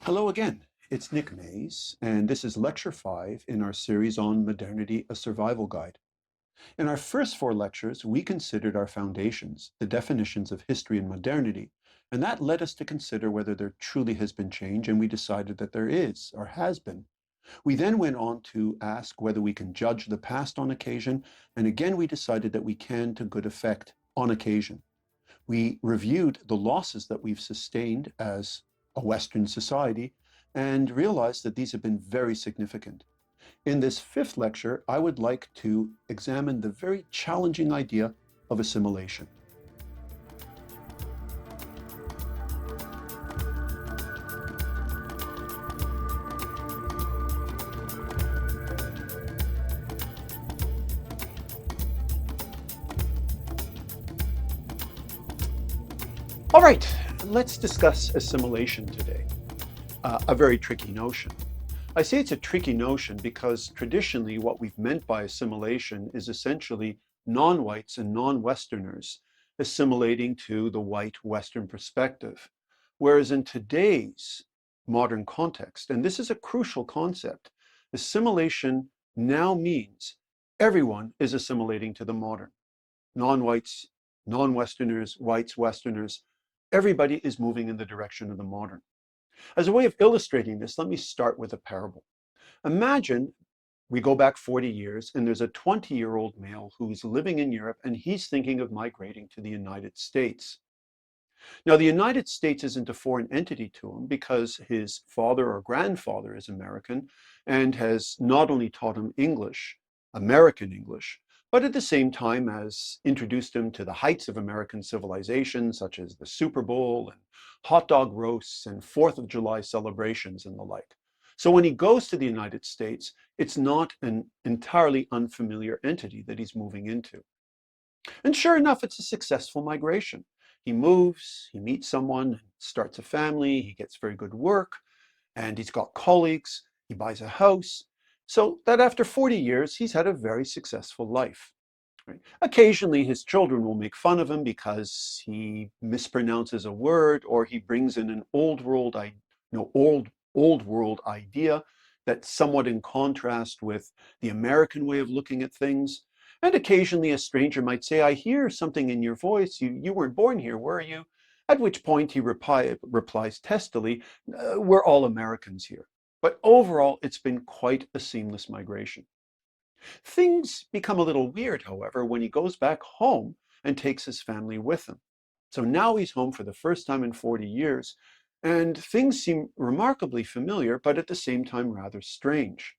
Hello again, it's Nick Mays, and this is Lecture 5 in our series on Modernity, a Survival Guide. In our first 4 lectures, we considered our foundations, the definitions of history and modernity, and that led us to consider whether there truly has been change, and we decided that there is, or has been. We then went on to ask whether we can judge the past on occasion, and again we decided that we can to good effect on occasion. We reviewed the losses that we've sustained as a Western society and realized that these have been very significant. In this 5th lecture, I would like to examine the very challenging idea of assimilation. All right, let's discuss assimilation today, a very tricky notion. I say it's a tricky notion because traditionally what we've meant by assimilation is essentially non-whites and non-Westerners assimilating to the white Western perspective. Whereas in today's modern context, and this is a crucial concept, assimilation now means everyone is assimilating to the modern. Non-whites, non-Westerners, whites, Westerners, everybody is moving in the direction of the modern. As a way of illustrating this, let me start with a parable. Imagine we go back 40 years and there's a 20-year-old male who's living in Europe and he's thinking of migrating to the United States. Now, the United States isn't a foreign entity to him because his father or grandfather is American and has not only taught him English, American English, but at the same time has introduced him to the heights of American civilization, such as the Super Bowl and hot dog roasts and 4th of July celebrations and the like. So when he goes to the United States, it's not an entirely unfamiliar entity that he's moving into. And sure enough, it's a successful migration. He moves, he meets someone, starts a family, he gets very good work, and he's got colleagues, he buys a house. So that after 40 years, he's had a very successful life. Right? Occasionally, his children will make fun of him because he mispronounces a word or he brings in an old world idea that's somewhat in contrast with the American way of looking at things. And occasionally, a stranger might say, "I hear something in your voice. You weren't born here, were you?" At which point he replies testily, "We're all Americans here." But overall, it's been quite a seamless migration. Things become a little weird, however, when he goes back home and takes his family with him. So now he's home for the first time in 40 years, and things seem remarkably familiar, but at the same time rather strange.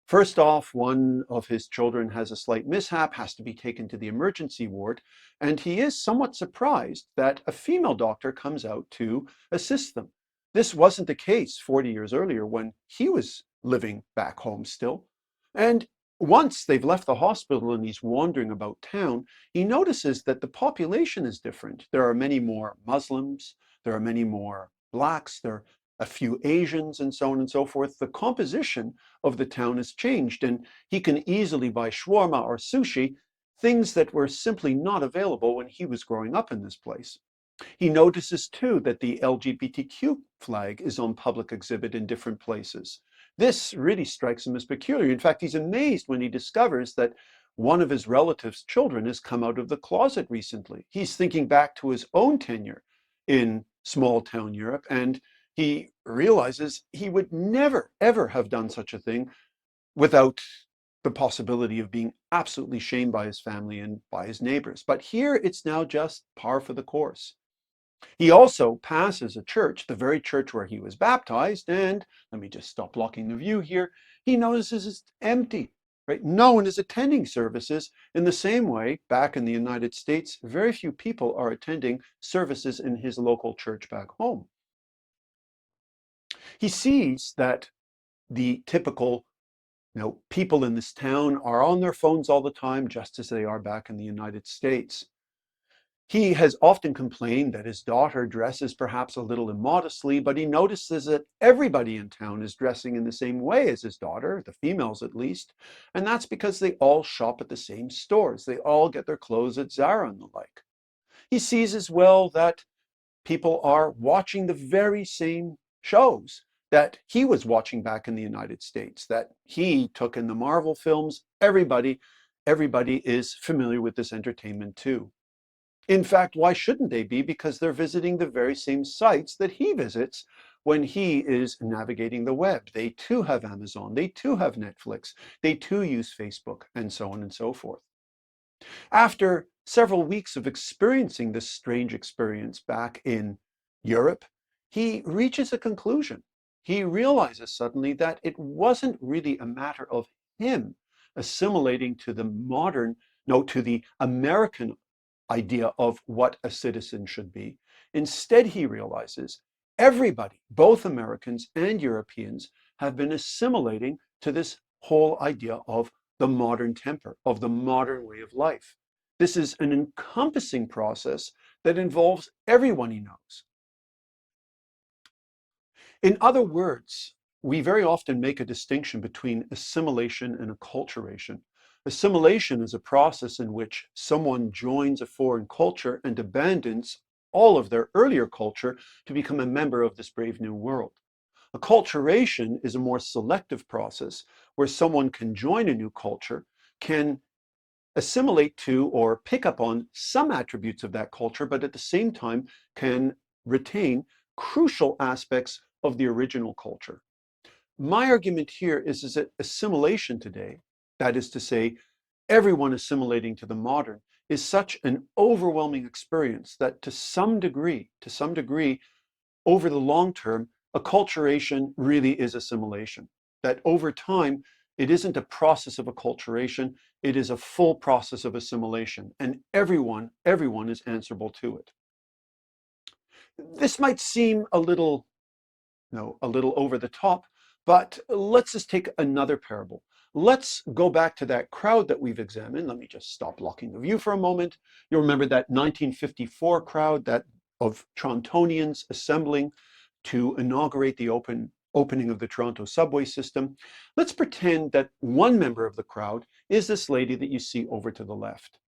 First off, one of his children has a slight mishap, has to be taken to the emergency ward, and he is somewhat surprised that a female doctor comes out to assist them. This wasn't the case 40 years earlier when he was living back home still. And once they've left the hospital and he's wandering about town, he notices that the population is different. There are many more Muslims, there are many more blacks, there are a few Asians, and so on and so forth. The composition of the town has changed, and he can easily buy shawarma or sushi, things that were simply not available when he was growing up in this place. He notices too that the LGBTQ flag is on public exhibit in different places. This really strikes him as peculiar. In fact, he's amazed when he discovers that one of his relatives' children has come out of the closet recently. He's thinking back to his own tenure in small town Europe, and he realizes he would never, ever have done such a thing without the possibility of being absolutely shamed by his family and by his neighbors. But here it's now just par for the course. He also passes a church, the very church where he was baptized, and let me just stop blocking the view here. He notices it's empty, right? No one is attending services. In the same way, back in the United States, very few people are attending services in his local church back home. He sees that the typical people in this town are on their phones all the time, just as they are back in the United States. He has often complained that his daughter dresses perhaps a little immodestly, but he notices that everybody in town is dressing in the same way as his daughter, the females at least, and that's because they all shop at the same stores. They all get their clothes at Zara and the like. He sees as well that people are watching the very same shows that he was watching back in the United States, that he took in the Marvel films. Everybody is familiar with this entertainment too. In fact, why shouldn't they be? Because they're visiting the very same sites that he visits when he is navigating the web. They too have Amazon, they too have Netflix, they too use Facebook, and so on and so forth. After several weeks of experiencing this strange experience back in Europe, he reaches a conclusion. He realizes suddenly that it wasn't really a matter of him assimilating to the modern, no, to the American idea of what a citizen should be. Instead, he realizes everybody, both Americans and Europeans, have been assimilating to this whole idea of the modern temper, of the modern way of life. This is an encompassing process that involves everyone he knows. In other words, we very often make a distinction between assimilation and acculturation. Assimilation is a process in which someone joins a foreign culture and abandons all of their earlier culture to become a member of this brave new world. Acculturation is a more selective process where someone can join a new culture, can assimilate to or pick up on some attributes of that culture, but at the same time can retain crucial aspects of the original culture. My argument here is that assimilation today, that is to say, everyone assimilating to the modern, is such an overwhelming experience that to some degree, over the long term, acculturation really is assimilation. That over time, it isn't a process of acculturation, it is a full process of assimilation, and everyone is answerable to it. This might seem a little over the top, but let's just take another parable. Let's go back to that crowd that we've examined. Let me just stop blocking the view for a moment. You'll remember that 1954 crowd that of Torontonians assembling to inaugurate the opening of the Toronto subway system. Let's pretend that one member of the crowd is this lady that you see over to the left.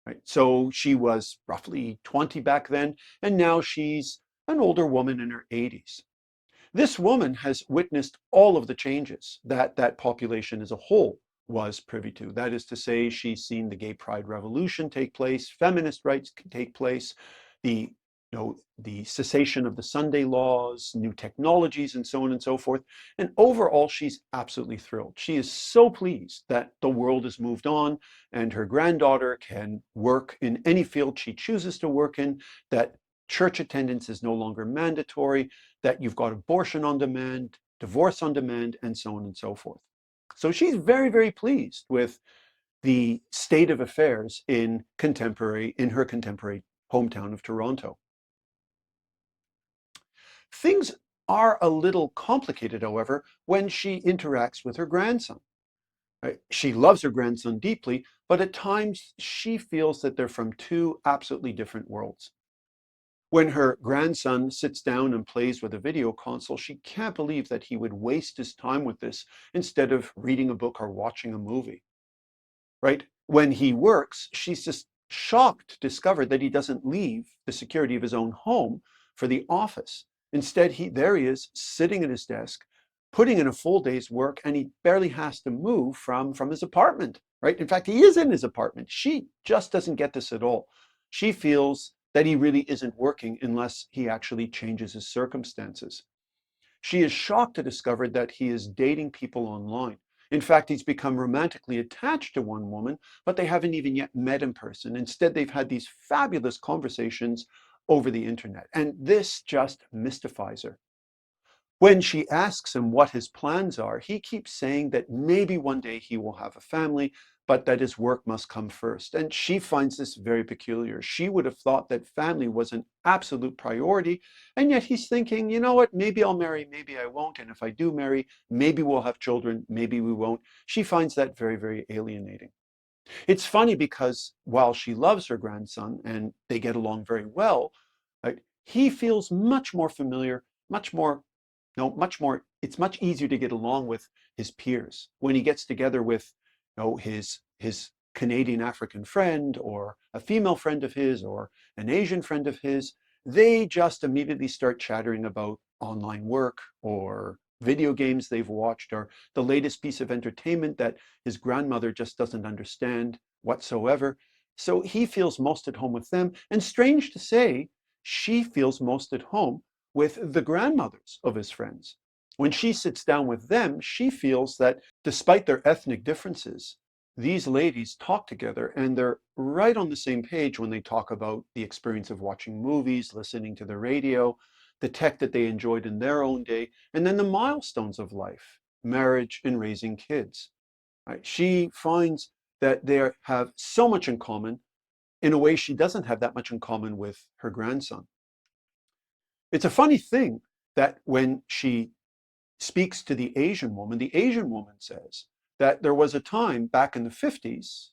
Right? So she was roughly 20 back then, and now she's an older woman in her 80s. This woman has witnessed all of the changes that that population as a whole was privy to. That is to say, she's seen the gay pride revolution take place, feminist rights take place, the the cessation of the Sunday laws, new technologies, and so on and so forth. And overall, she's absolutely thrilled. She is so pleased that the world has moved on and her granddaughter can work in any field she chooses to work in, that church attendance is no longer mandatory, that you've got abortion on demand, divorce on demand, and so on and so forth. So she's very, very pleased with the state of affairs in her contemporary hometown of Toronto. Things are a little complicated, however, when she interacts with her grandson. Right? She loves her grandson deeply, but at times she feels that they're from two absolutely different worlds. When her grandson sits down and plays with a video console, she can't believe that he would waste his time with this instead of reading a book or watching a movie. Right? When he works, she's just shocked to discover that he doesn't leave the security of his own home for the office. Instead, there he is sitting at his desk, putting in a full day's work, and he barely has to move from his apartment. Right? In fact, he is in his apartment. She just doesn't get this at all. She feels that he really isn't working unless he actually changes his circumstances. She is shocked to discover that he is dating people online. In fact, he's become romantically attached to one woman, but they haven't even yet met in person. Instead, they've had these fabulous conversations over the internet. And this just mystifies her. When she asks him what his plans are, he keeps saying that maybe one day he will have a family, but that his work must come first. And she finds this very peculiar. She would have thought that family was an absolute priority, and yet he's thinking, you know what, maybe I'll marry, maybe I won't, and if I do marry, maybe we'll have children, maybe we won't. She finds that very, very alienating. It's funny because while she loves her grandson and they get along very well, right, he feels much more familiar, much more no, much more, it's much easier to get along with his peers. When he gets together with his Canadian African friend or a female friend of his or an Asian friend of his, they just immediately start chattering about online work or video games they've watched or the latest piece of entertainment that his grandmother just doesn't understand whatsoever. So he feels most at home with them. And strange to say, she feels most at home with the grandmothers of his friends. When she sits down with them, she feels that despite their ethnic differences, these ladies talk together and they're right on the same page when they talk about the experience of watching movies, listening to the radio, the tech that they enjoyed in their own day, and then the milestones of life, marriage and raising kids. Right? She finds that they have so much in common in a way she doesn't have that much in common with her grandson. It's a funny thing that when she speaks to the Asian woman says that there was a time back in the 50s,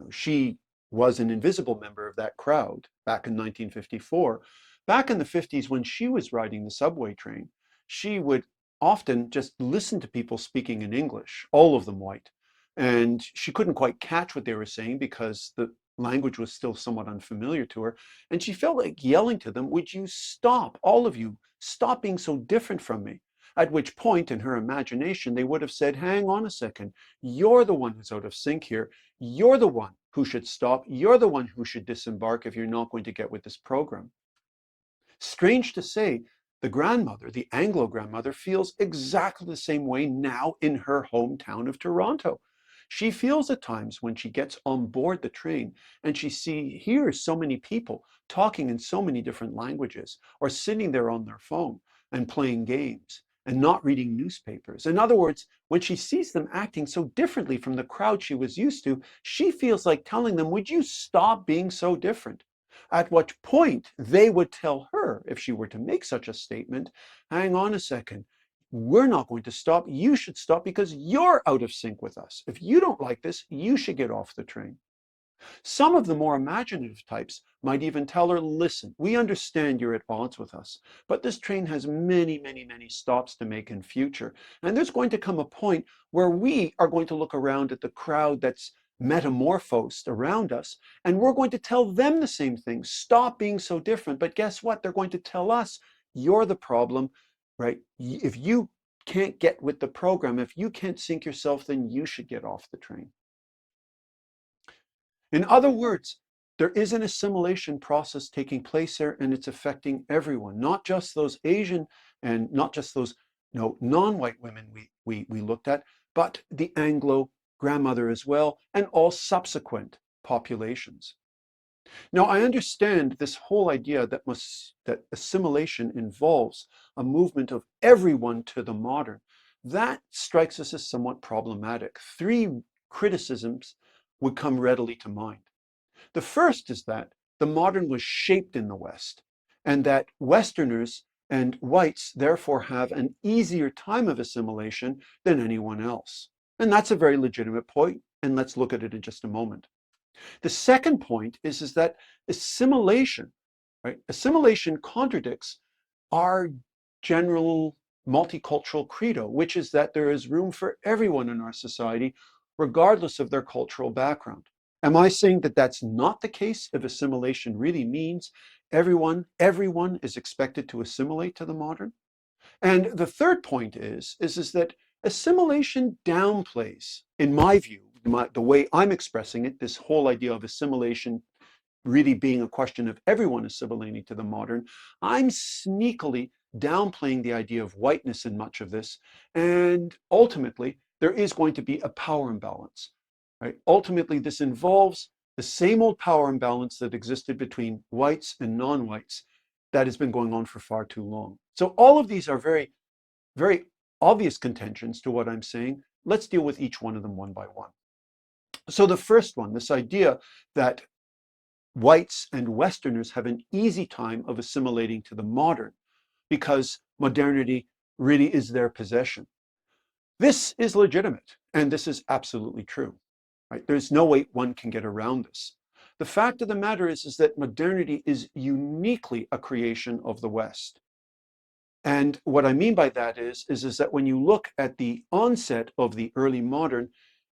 she was an invisible member of that crowd back in 1954. Back in the 50s, when she was riding the subway train, she would often just listen to people speaking in English, all of them white. And she couldn't quite catch what they were saying because the language was still somewhat unfamiliar to her. And she felt like yelling to them, would you stop, all of you, stop being so different from me? At which point, in her imagination, they would have said, hang on a second, you're the one who's out of sync here. You're the one who should stop. You're the one who should disembark if you're not going to get with this program. Strange to say, the grandmother, the Anglo grandmother, feels exactly the same way now in her hometown of Toronto. She feels at times when she gets on board the train and she hears so many people talking in so many different languages or sitting there on their phone and playing games and not reading newspapers. In other words, when she sees them acting so differently from the crowd she was used to, she feels like telling them, would you stop being so different? At what point they would tell her, if she were to make such a statement, hang on a second, we're not going to stop. You should stop because you're out of sync with us. If you don't like this, you should get off the train. Some of the more imaginative types might even tell her, listen, we understand you're at odds with us, but this train has many, many, many stops to make in future. And there's going to come a point where we are going to look around at the crowd that's metamorphosed around us, and we're going to tell them the same thing. Stop being so different. But guess what? They're going to tell us, you're the problem, right? If you can't get with the program, if you can't sync yourself, then you should get off the train. In other words, there is an assimilation process taking place there, and it's affecting everyone, not just those Asian and not just those non-white women we looked at, but the Anglo grandmother as well, and all subsequent populations. Now, I understand this whole idea that assimilation involves a movement of everyone to the modern. That strikes us as somewhat problematic. Three criticisms would come readily to mind. The first is that the modern was shaped in the West, and that Westerners and whites therefore have an easier time of assimilation than anyone else. And that's a very legitimate point, and let's look at it in just a moment. The second point is that assimilation, right? Assimilation contradicts our general multicultural credo, which is that there is room for everyone in our society, regardless of their cultural background. Am I saying that that's not the case if assimilation really means everyone is expected to assimilate to the modern? And the third point is that assimilation downplays, in my view, the way I'm expressing it, this whole idea of assimilation really being a question of everyone assimilating to the modern, I'm sneakily downplaying the idea of whiteness in much of this. And ultimately, there is going to be a power imbalance. Right? Ultimately, this involves the same old power imbalance that existed between whites and non-whites that has been going on for far too long. So all of these are very, very obvious contentions to what I'm saying. Let's deal with each one of them one by one. So the first one, this idea that whites and Westerners have an easy time of assimilating to the modern because modernity really is their possession. This is legitimate, and this is absolutely true. Right? There's no way one can get around this. The fact of the matter is that modernity is uniquely a creation of the West. And what I mean by that is that when you look at the onset of the early modern,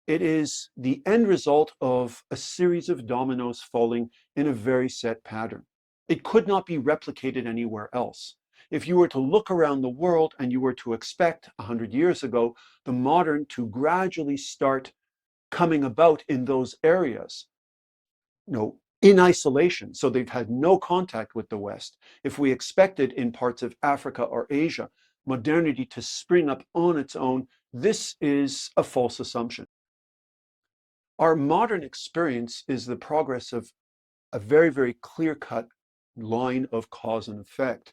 it is the end result of a series of dominoes falling in a very set pattern. It could not be replicated anywhere else. If you were to look around the world and you were to expect 100 years ago the modern to gradually start coming about in those areas, in isolation, so they've had no contact with the West. If we expected in parts of Africa or Asia modernity to spring up on its own, this is a false assumption. Our modern experience is the progress of a very, very clear-cut line of cause and effect.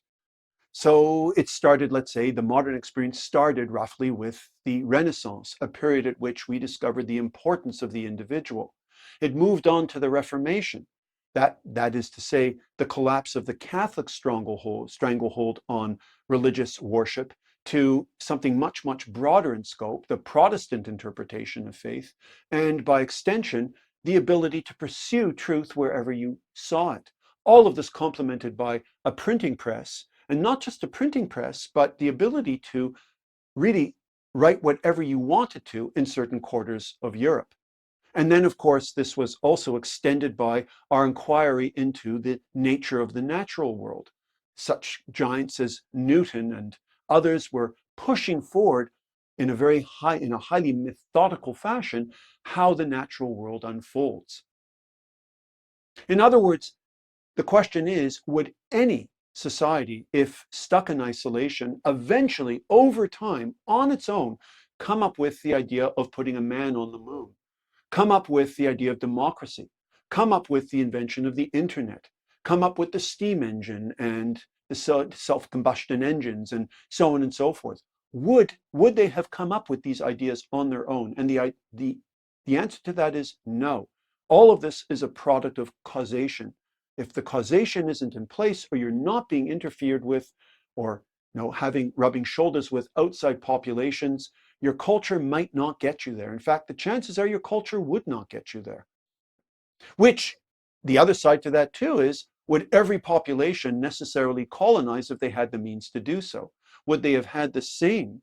So it started, let's say, the modern experience started roughly with the Renaissance, a period at which we discovered the importance of the individual. It moved on to the Reformation. That is to say, the collapse of the Catholic stranglehold on religious worship to something much, much broader in scope, the Protestant interpretation of faith, and by extension, the ability to pursue truth wherever you saw it. All of this complemented by a printing press, and not just a printing press, but the ability to really write whatever you wanted to in certain quarters of Europe. And then, of course, this was also extended by our inquiry into the nature of the natural world. Such giants as Newton and others were pushing forward in a highly methodical fashion how the natural world unfolds. In other words, the question is, would any society, if stuck in isolation, eventually, over time, on its own, come up with the idea of putting a man on the moon? Come up with the idea of democracy, come up with the invention of the internet, come up with the steam engine and the self-combustion engines and so on and so forth. Would they have come up with these ideas on their own? And the answer to that is no. All of this is a product of causation. If the causation isn't in place, or you're not being interfered with, or rubbing shoulders with outside populations, your culture might not get you there. In fact, the chances are your culture would not get you there. Which, the other side to that too is, would every population necessarily colonize if they had the means to do so? Would they have had the same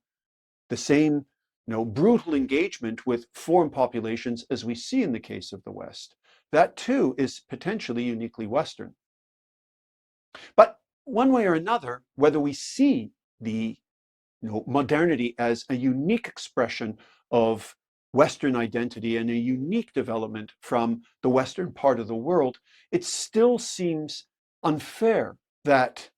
brutal engagement with foreign populations as we see in the case of the West? That too is potentially uniquely Western. But one way or another, whether we see the modernity as a unique expression of Western identity and a unique development from the Western part of the world, it still seems unfair that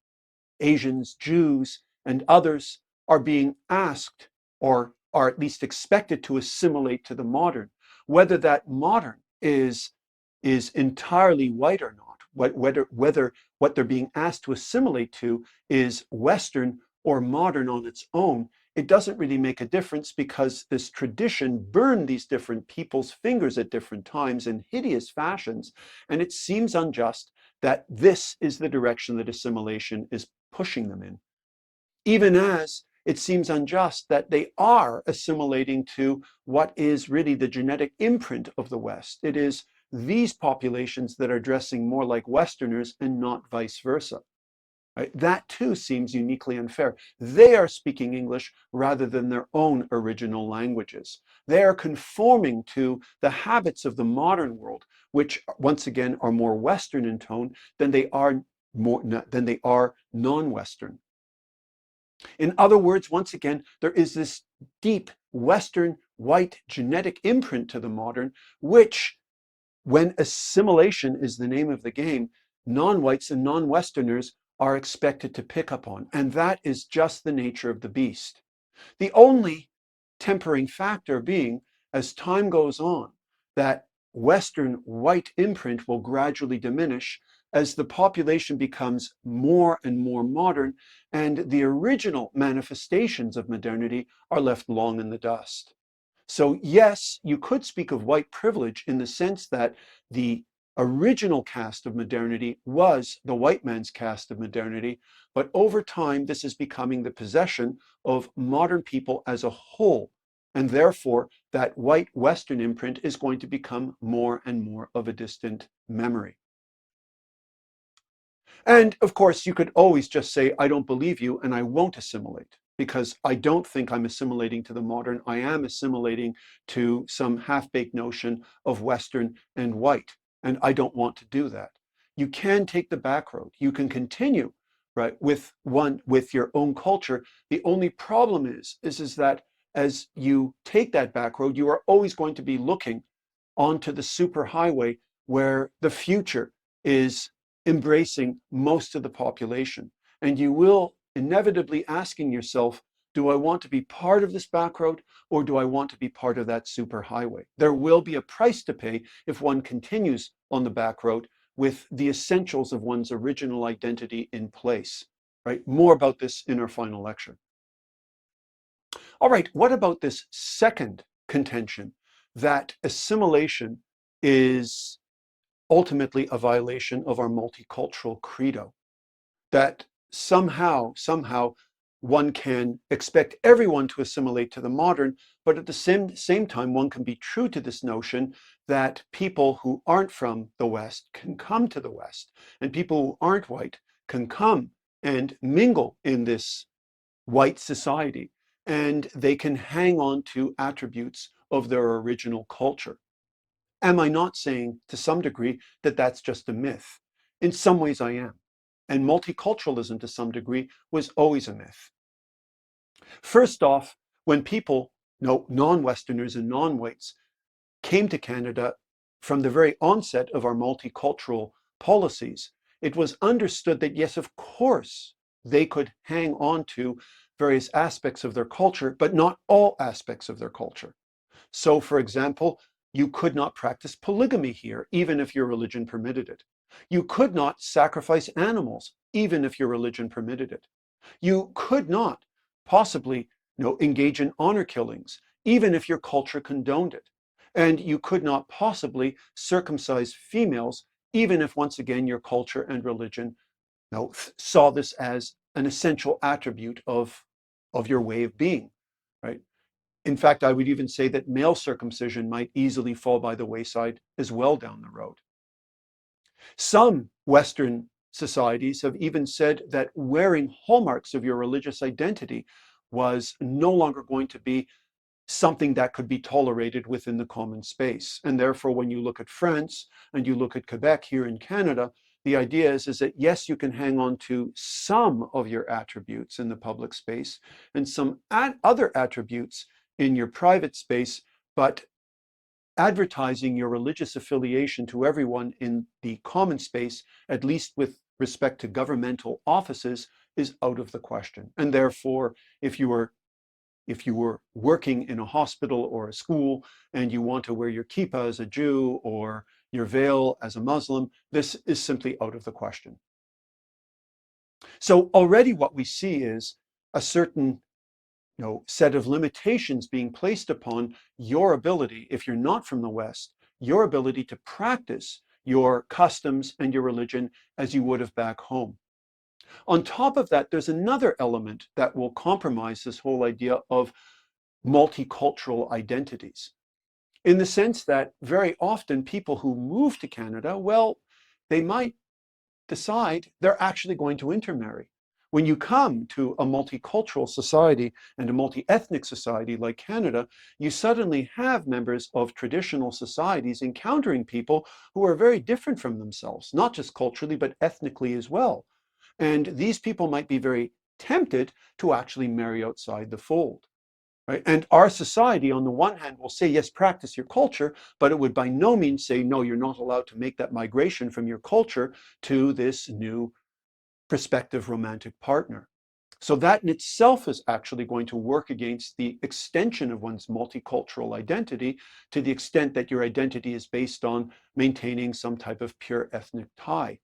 Asians, Jews, and others are being asked, or are at least expected, to assimilate to the modern. Whether that modern is entirely white or not, whether what they're being asked to assimilate to is Western or modern on its own, it doesn't really make a difference, because this tradition burned these different people's fingers at different times in hideous fashions, and it seems unjust that this is the direction that assimilation is pushing them in. Even as it seems unjust that they are assimilating to what is really the genetic imprint of the West. It is these populations that are dressing more like Westerners and not vice versa. Right? That too seems uniquely unfair. They are speaking English rather than their own original languages. They are conforming to the habits of the modern world, which once again are more Western in tone than they are non-Western. In other words, once again, there is this deep Western white genetic imprint to the modern, which, when assimilation is the name of the game, non-whites and non-Westerners are expected to pick up on. And that is just the nature of the beast. The only tempering factor being, as time goes on, that Western white imprint will gradually diminish as the population becomes more and more modern, and the original manifestations of modernity are left long in the dust. So yes, you could speak of white privilege in the sense that the original cast of modernity was the white man's cast of modernity, but over time this is becoming the possession of modern people as a whole, and therefore that white Western imprint is going to become more and more of a distant memory. And of course, you could always just say, I don't believe you and I won't assimilate, because I don't think I'm assimilating to the modern. I am assimilating to some half-baked notion of Western and white, and I don't want to do that. You can take the back road. You can continue, right, with your own culture. The only problem is that as you take that back road, you are always going to be looking onto the superhighway where the future is embracing most of the population. And you will inevitably asking yourself, do I want to be part of this back road, or do I want to be part of that superhighway? There will be a price to pay if one continues on the back road with the essentials of one's original identity in place, right? More about this in our final lecture. All right, what about this second contention, that assimilation is ultimately a violation of our multicultural credo? That somehow one can expect everyone to assimilate to the modern, but at the same time, one can be true to this notion that people who aren't from the West can come to the West, and people who aren't white can come and mingle in this white society, and they can hang on to attributes of their original culture. Am I not saying to some degree that that's just a myth? In some ways I am. And multiculturalism to some degree was always a myth. First off, when people, non-Westerners and non-whites, came to Canada from the very onset of our multicultural policies, it was understood that yes, of course, they could hang on to various aspects of their culture, but not all aspects of their culture. So, for example, you could not practice polygamy here, even if your religion permitted it. You could not sacrifice animals, even if your religion permitted it. You could not possibly, engage in honor killings, even if your culture condoned it. And you could not possibly circumcise females, even if, once again, your culture and religion, saw this as an essential attribute of your way of being, right? In fact, I would even say that male circumcision might easily fall by the wayside as well down the road. Some Western societies have even said that wearing hallmarks of your religious identity was no longer going to be something that could be tolerated within the common space. And therefore, when you look at France and you look at Quebec here in Canada, the idea is that yes, you can hang on to some of your attributes in the public space and some other attributes in your private space, but advertising your religious affiliation to everyone in the common space, at least with respect to governmental offices, is out of the question. And therefore, if you were working in a hospital or a school and you want to wear your kippah as a Jew or your veil as a Muslim, this is simply out of the question. So already what we see is a certain set of limitations being placed upon your ability, if you're not from the West, your ability to practice your customs and your religion as you would have back home. On top of that, there's another element that will compromise this whole idea of multicultural identities, in the sense that very often people who move to Canada, well, they might decide they're actually going to intermarry. When you come to a multicultural society and a multi-ethnic society like Canada, you suddenly have members of traditional societies encountering people who are very different from themselves, not just culturally, but ethnically as well. And these people might be very tempted to actually marry outside the fold. Right? And our society, on the one hand, will say, yes, practice your culture, but it would by no means say, no, you're not allowed to make that migration from your culture to this new prospective romantic partner. So that in itself is actually going to work against the extension of one's multicultural identity, to the extent that your identity is based on maintaining some type of pure ethnic tie.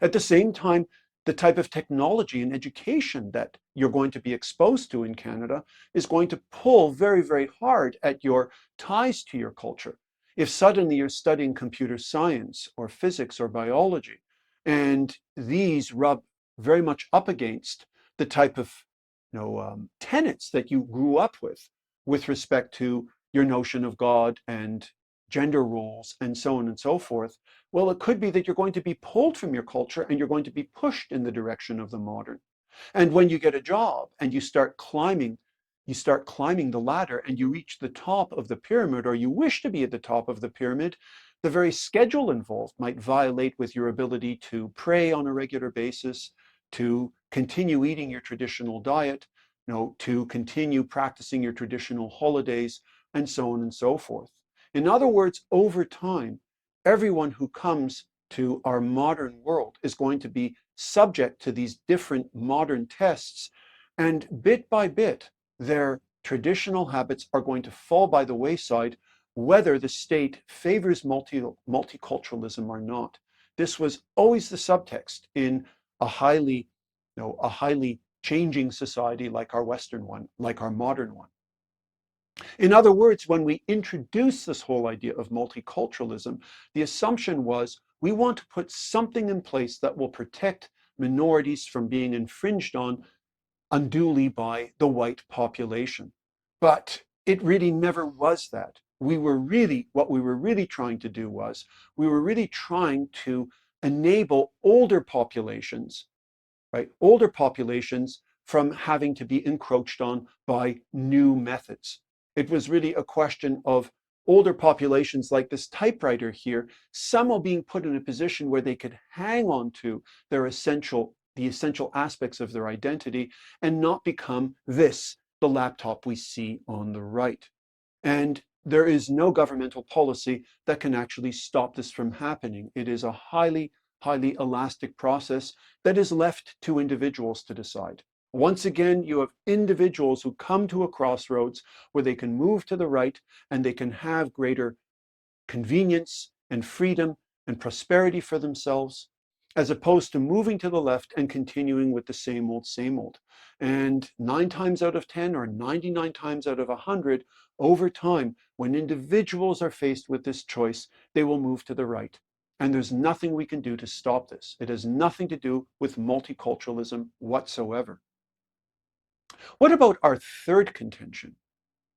At the same time, the type of technology and education that you're going to be exposed to in Canada is going to pull very, very hard at your ties to your culture. If suddenly you're studying computer science or physics or biology, and these rub very much up against the type of tenets that you grew up with respect to your notion of God and gender roles and so on and so forth, well, it could be that you're going to be pulled from your culture and you're going to be pushed in the direction of the modern. And when you get a job and you start climbing the ladder and you reach the top of the pyramid, or you wish to be at the top of the pyramid, the very schedule involved might violate with your ability to pray on a regular basis, to continue eating your traditional diet, to continue practicing your traditional holidays, and so on and so forth. In other words, over time, everyone who comes to our modern world is going to be subject to these different modern tests, and bit by bit, their traditional habits are going to fall by the wayside, whether the state favors multiculturalism or not. This was always the subtext in a highly changing society like our Western one, like our modern one. In other words, when we introduced this whole idea of multiculturalism, the assumption was we want to put something in place that will protect minorities from being infringed on unduly by the white population. But it really never was that. What we were really trying to do was, we were really trying to enable older populations, right? Older populations from having to be encroached on by new methods. It was really a question of older populations like this typewriter here, somehow being put in a position where they could hang on to the essential aspects of their identity and not become this, the laptop we see on the right. And there is no governmental policy that can actually stop this from happening. It is a highly elastic process that is left to individuals to decide. Once again, you have individuals who come to a crossroads where they can move to the right and they can have greater convenience and freedom and prosperity for themselves, as opposed to moving to the left and continuing with the same old, same old. And 9 times out of 10 or 99 times out of 100, over time, when individuals are faced with this choice, they will move to the right. And there's nothing we can do to stop this. It has nothing to do with multiculturalism whatsoever. What about our third contention?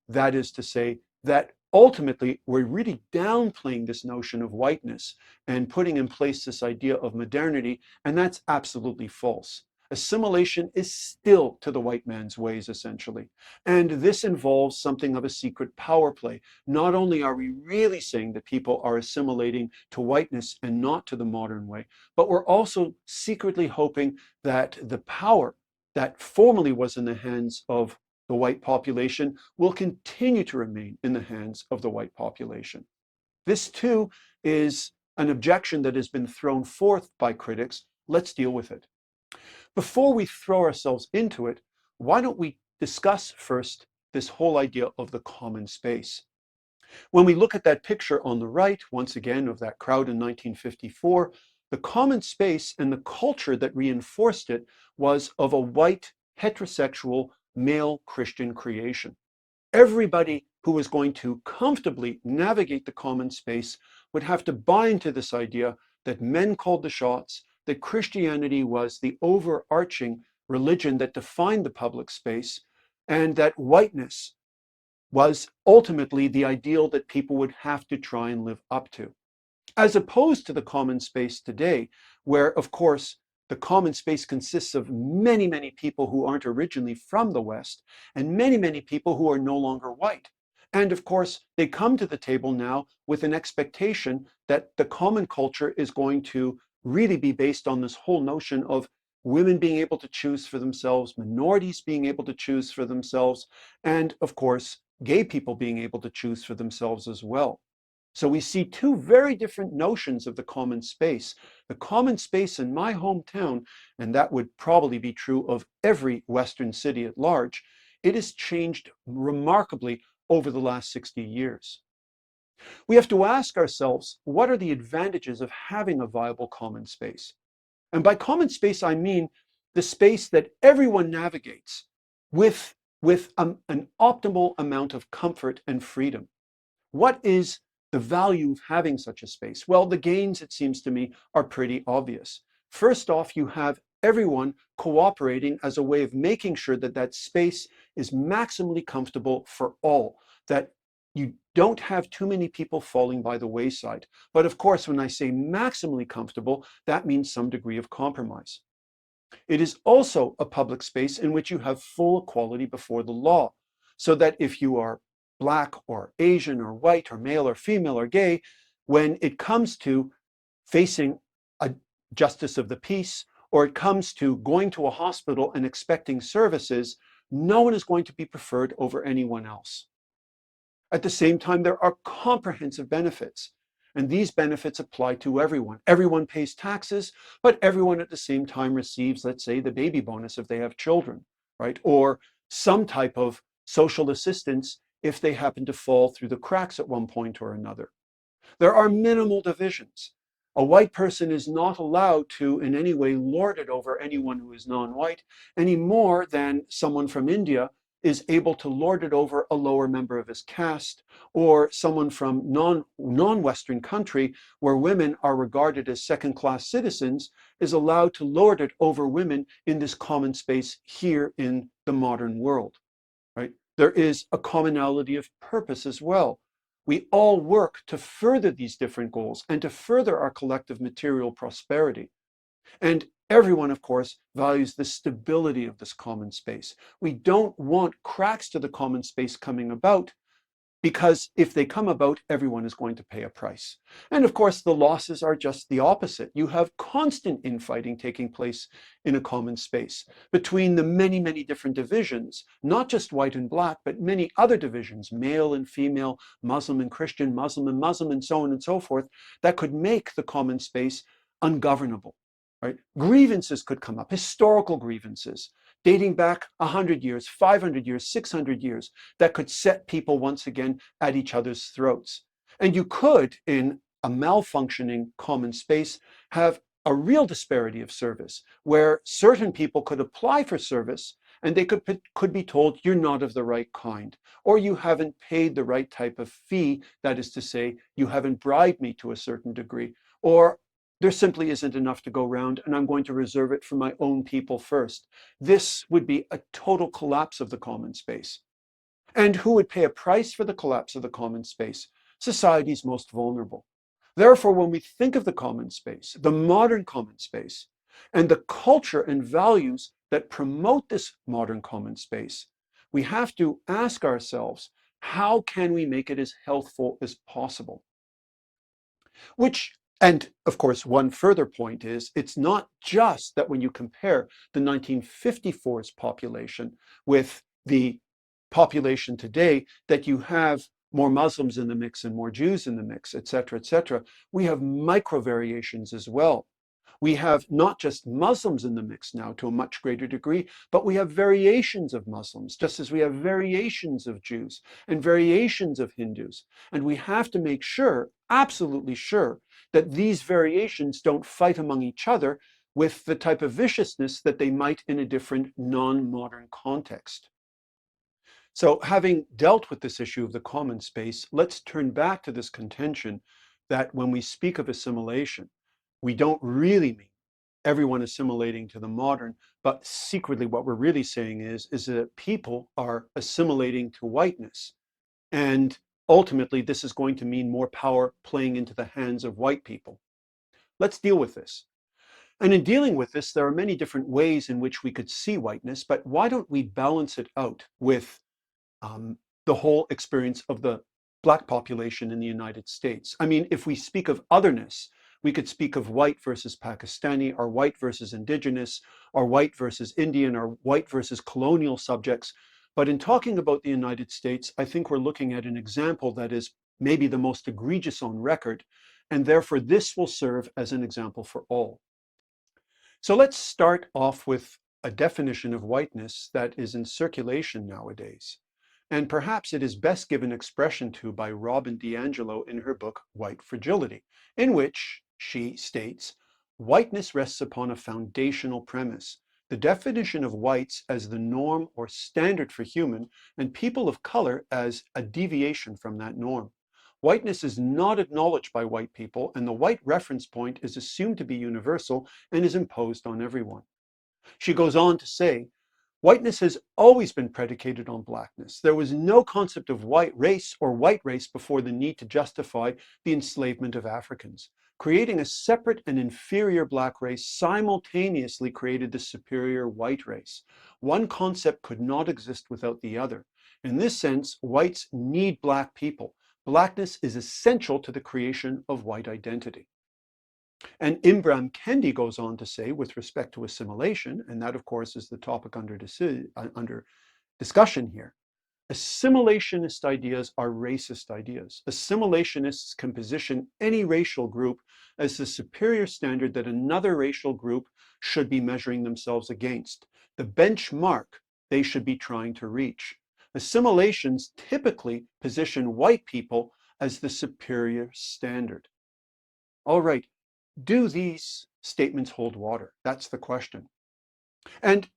That is to say that ultimately we're really downplaying this notion of whiteness and putting in place this idea of modernity, and that's absolutely false. Assimilation is still to the white man's ways, essentially. And this involves something of a secret power play. Not only are we really saying that people are assimilating to whiteness and not to the modern way, but we're also secretly hoping that the power that formerly was in the hands of the white population will continue to remain in the hands of the white population. This too is an objection that has been thrown forth by critics. Let's deal with it. Before we throw ourselves into it, why don't we discuss first this whole idea of the common space? When we look at that picture on the right, once again, of that crowd in 1954, the common space and the culture that reinforced it was of a white, heterosexual, male Christian creation. Everybody who was going to comfortably navigate the common space would have to buy into this idea that men called the shots, that Christianity was the overarching religion that defined the public space, and that whiteness was ultimately the ideal that people would have to try and live up to. As opposed to the common space today, where, of course, the common space consists of many people who aren't originally from the West, and many people who are no longer white. And of course, they come to the table now with an expectation that the common culture is going to really be based on this whole notion of women being able to choose for themselves, minorities being able to choose for themselves, and of course, gay people being able to choose for themselves as well. So we see two very different notions of the common space. The common space in my hometown, and that would probably be true of every Western city at large, it has changed remarkably over the last 60 years. We have to ask ourselves, what are the advantages of having a viable common space? And by common space, I mean the space that everyone navigates with an optimal amount of comfort and freedom. What is the value of having such a space? Well, the gains, it seems to me, are pretty obvious. First off, you have everyone cooperating as a way of making sure that that space is maximally comfortable for all, that you don't have too many people falling by the wayside. But of course, when I say maximally comfortable, that means some degree of compromise. It is also a public space in which you have full equality before the law, so that if you are Black or Asian or white or male or female or gay, when it comes to facing a justice of the peace or it comes to going to a hospital and expecting services, no one is going to be preferred over anyone else. At the same time, there are comprehensive benefits, and these benefits apply to everyone. Everyone pays taxes, but everyone at the same time receives, let's say, the baby bonus if they have children, right? Or some type of social assistance if they happen to fall through the cracks at one point or another. There are minimal divisions. A white person is not allowed to in any way lord it over anyone who is non-white any more than someone from India is able to lord it over a lower member of his caste, or someone from non-Western country where women are regarded as second-class citizens is allowed to lord it over women in this common space here in the modern world, right? There is a commonality of purpose as well. We all work to further these different goals and to further our collective material prosperity. And everyone, of course, values the stability of this common space. We don't want cracks to the common space coming about, because if they come about, everyone is going to pay a price. And of course, the losses are just the opposite. You have constant infighting taking place in a common space between the many, many different divisions, not just white and black, but many other divisions, male and female, Muslim and Christian, Muslim, and so on and so forth, that could make the common space ungovernable. Right? Grievances could come up, historical grievances, dating back 100 years, 500 years, 600 years, that could set people once again at each other's throats. And you could, in a malfunctioning common space, have a real disparity of service, where certain people could apply for service and they could be told, you're not of the right kind, or you haven't paid the right type of fee, that is to say, you haven't bribed me to a certain degree, or there simply isn't enough to go around and I'm going to reserve it for my own people first. This would be a total collapse of the common space. And who would pay a price for the collapse of the common space? Society's most vulnerable. Therefore, when we think of the common space, the modern common space, and the culture and values that promote this modern common space, we have to ask ourselves, how can we make it as healthful as possible? And of course, one further point is, it's not just that when you compare the 1954's population with the population today, that you have more Muslims in the mix and more Jews in the mix, et cetera, et cetera. We have micro variations as well. We have not just Muslims in the mix now to a much greater degree, but we have variations of Muslims, just as we have variations of Jews and variations of Hindus. And we have to make sure, absolutely sure, that these variations don't fight among each other with the type of viciousness that they might in a different non-modern context. So having dealt with this issue of the common space, let's turn back to this contention that when we speak of assimilation, we don't really mean everyone assimilating to the modern, but secretly what we're really saying is that people are assimilating to whiteness. And ultimately, this is going to mean more power playing into the hands of white people. Let's deal with this. And in dealing with this, there are many different ways in which we could see whiteness, but why don't we balance it out with the whole experience of the Black population in the United States? I mean, if we speak of otherness, we could speak of white versus Pakistani, or white versus indigenous, or white versus Indian, or white versus colonial subjects. But in talking about the United States, I think we're looking at an example that is maybe the most egregious on record, and therefore this will serve as an example for all. So let's start off with a definition of whiteness that is in circulation nowadays. And perhaps it is best given expression to by Robin DiAngelo in her book, White Fragility, in which she states, whiteness rests upon a foundational premise, the definition of whites as the norm or standard for human, and people of color as a deviation from that norm. Whiteness is not acknowledged by white people, and the white reference point is assumed to be universal and is imposed on everyone. She goes on to say, whiteness has always been predicated on blackness. There was no concept of white race or white race before the need to justify the enslavement of Africans. Creating a separate and inferior black race simultaneously created the superior white race. One concept could not exist without the other. In this sense, whites need black people. Blackness is essential to the creation of white identity. And Imran Kendi goes on to say, with respect to assimilation, and that, of course, is the topic under discussion here, assimilationist ideas are racist ideas. Assimilationists can position any racial group as the superior standard that another racial group should be measuring themselves against, the benchmark they should be trying to reach. Assimilations typically position white people as the superior standard. All right, do these statements hold water? That's the question. And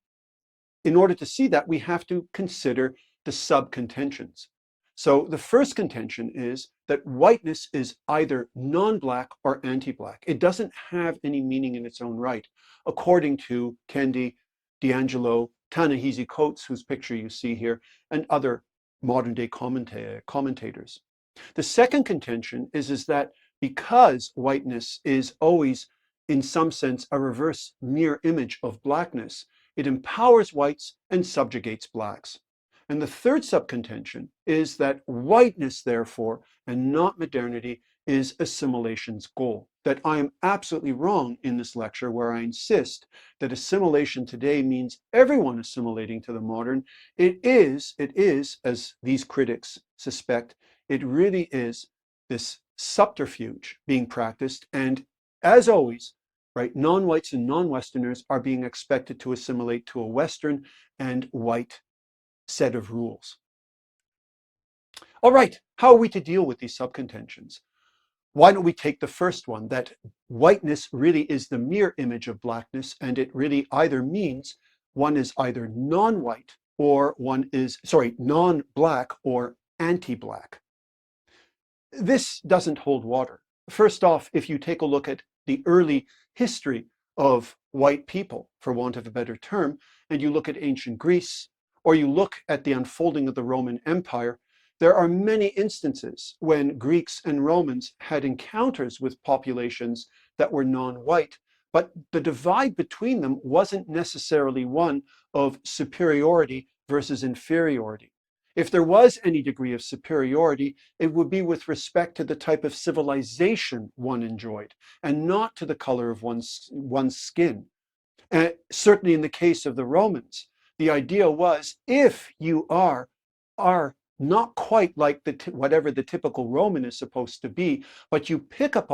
in order to see that, we have to consider the sub-contentions. So the first contention is that whiteness is either non-black or anti-black. It doesn't have any meaning in its own right, according to Kendi, D'Angelo, Ta-Nehisi Coates, whose picture you see here, and other modern-day commentators. The second contention is that because whiteness is always, in some sense, a reverse mirror image of blackness, it empowers whites and subjugates blacks. And the third sub-contention is that whiteness, therefore, and not modernity, is assimilation's goal. That I am absolutely wrong in this lecture where I insist that assimilation today means everyone assimilating to the modern. It is, as these critics suspect, it really is this subterfuge being practiced. And as always, right, non-whites and non-Westerners are being expected to assimilate to a Western and white set of rules. All right, how are we to deal with these sub-contentions? Why don't we take the first one, that whiteness really is the mirror image of blackness, and it really either means one is either non-white or one is, non-black or anti-black. This doesn't hold water. First off, if you take a look at the early history of white people, for want of a better term, and you look at ancient Greece, or you look at the unfolding of the Roman Empire, there are many instances when Greeks and Romans had encounters with populations that were non-white, but the divide between them wasn't necessarily one of superiority versus inferiority. If there was any degree of superiority, it would be with respect to the type of civilization one enjoyed, and not to the color of one's skin. And certainly in the case of the Romans, the idea was if you are not quite like whatever the typical Roman is supposed to be, but you pick up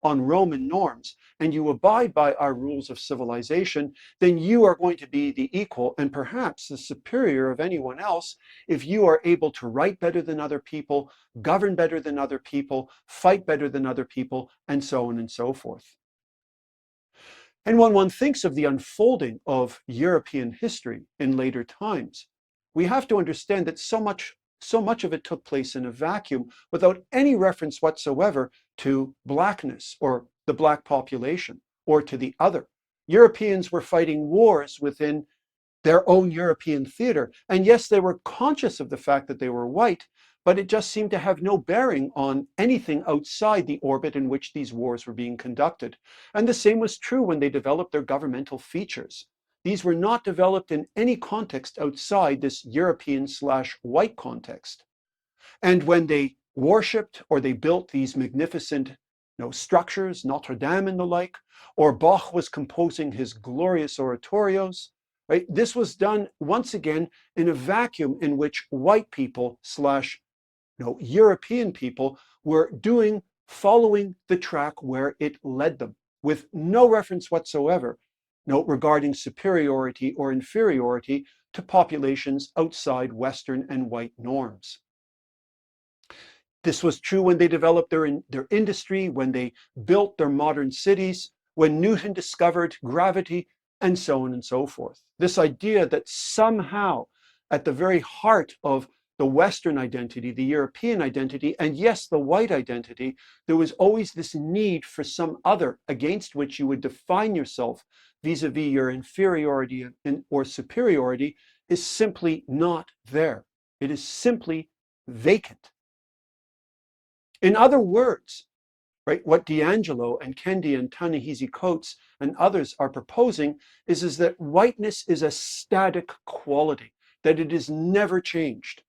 on Roman norms and you abide by our rules of civilization, then you are going to be the equal and perhaps the superior of anyone else if you are able to write better than other people, govern better than other people, fight better than other people, and so on and so forth. And when one thinks of the unfolding of European history in later times, we have to understand that so much of it took place in a vacuum without any reference whatsoever to blackness or the black population or to the other. Europeans were fighting wars within their own European theater. And yes, they were conscious of the fact that they were white, but it just seemed to have no bearing on anything outside the orbit in which these wars were being conducted. And the same was true when they developed their governmental features. These were not developed in any context outside this European/white context. And when they worshipped or they built these magnificent structures, Notre Dame and the like, or Bach was composing his glorious oratorios, right? This was done once again in a vacuum in which white people/European people were following the track where it led them, with no reference whatsoever regarding superiority or inferiority to populations outside Western and white norms. This was true when they developed their industry, when they built their modern cities, when Newton discovered gravity, and so on and so forth. This idea that somehow at the very heart of the Western identity, the European identity, and yes, the white identity, there was always this need for some other against which you would define yourself vis-a-vis your inferiority or superiority, is simply not there. It is simply vacant. In other words, right, what D'Angelo and Kendi and Ta-Nehisi Coates and others are proposing is that whiteness is a static quality, that it is never changed.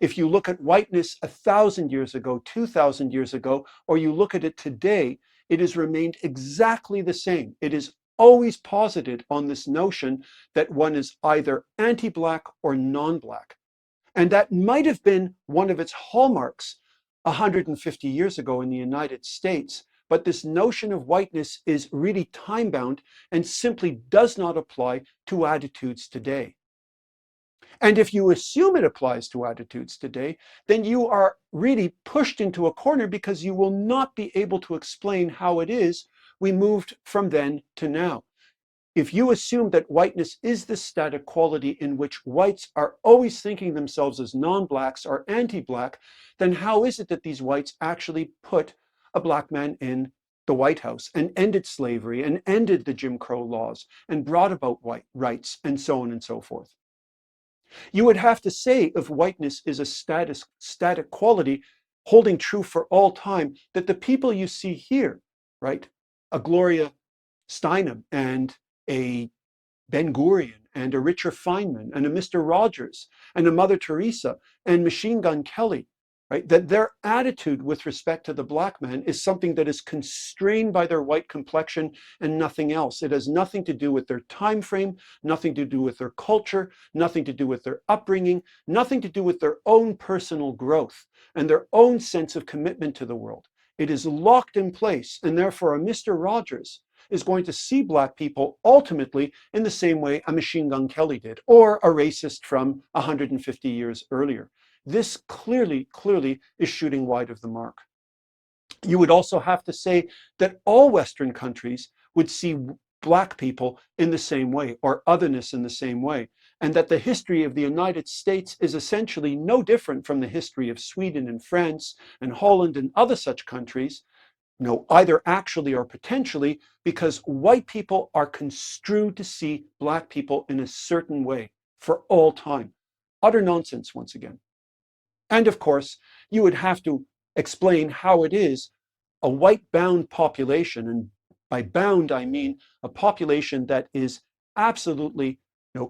If you look at whiteness 1,000 years ago, 2,000 years ago, or you look at it today, it has remained exactly the same. It is always posited on this notion that one is either anti-Black or non-Black. And that might have been one of its hallmarks 150 years ago in the United States. But this notion of whiteness is really time-bound and simply does not apply to attitudes today. And if you assume it applies to attitudes today, then you are really pushed into a corner because you will not be able to explain how it is we moved from then to now. If you assume that whiteness is the static quality in which whites are always thinking themselves as non-Blacks or anti-Black, then how is it that these whites actually put a Black man in the White House and ended slavery and ended the Jim Crow laws and brought about white rights and so on and so forth? You would have to say if whiteness is a static quality holding true for all time, that the people you see here, right, a Gloria Steinem and a Ben Gurion and a Richard Feynman and a Mr. Rogers and a Mother Teresa and Machine Gun Kelly, right? That their attitude with respect to the Black man is something that is constrained by their white complexion and nothing else. It has nothing to do with their time frame, nothing to do with their culture, nothing to do with their upbringing, nothing to do with their own personal growth and their own sense of commitment to the world. It is locked in place, and therefore a Mr. Rogers is going to see Black people ultimately in the same way a Machine Gun Kelly did, or a racist from 150 years earlier. This clearly is shooting wide of the mark. You would also have to say that all Western countries would see Black people in the same way, or otherness in the same way, and that the history of the United States is essentially no different from the history of Sweden and France and Holland and other such countries, either actually or potentially, because white people are construed to see Black people in a certain way for all time. Utter nonsense, once again. And of course, you would have to explain how it is a white-bound population, and by bound I mean a population that is absolutely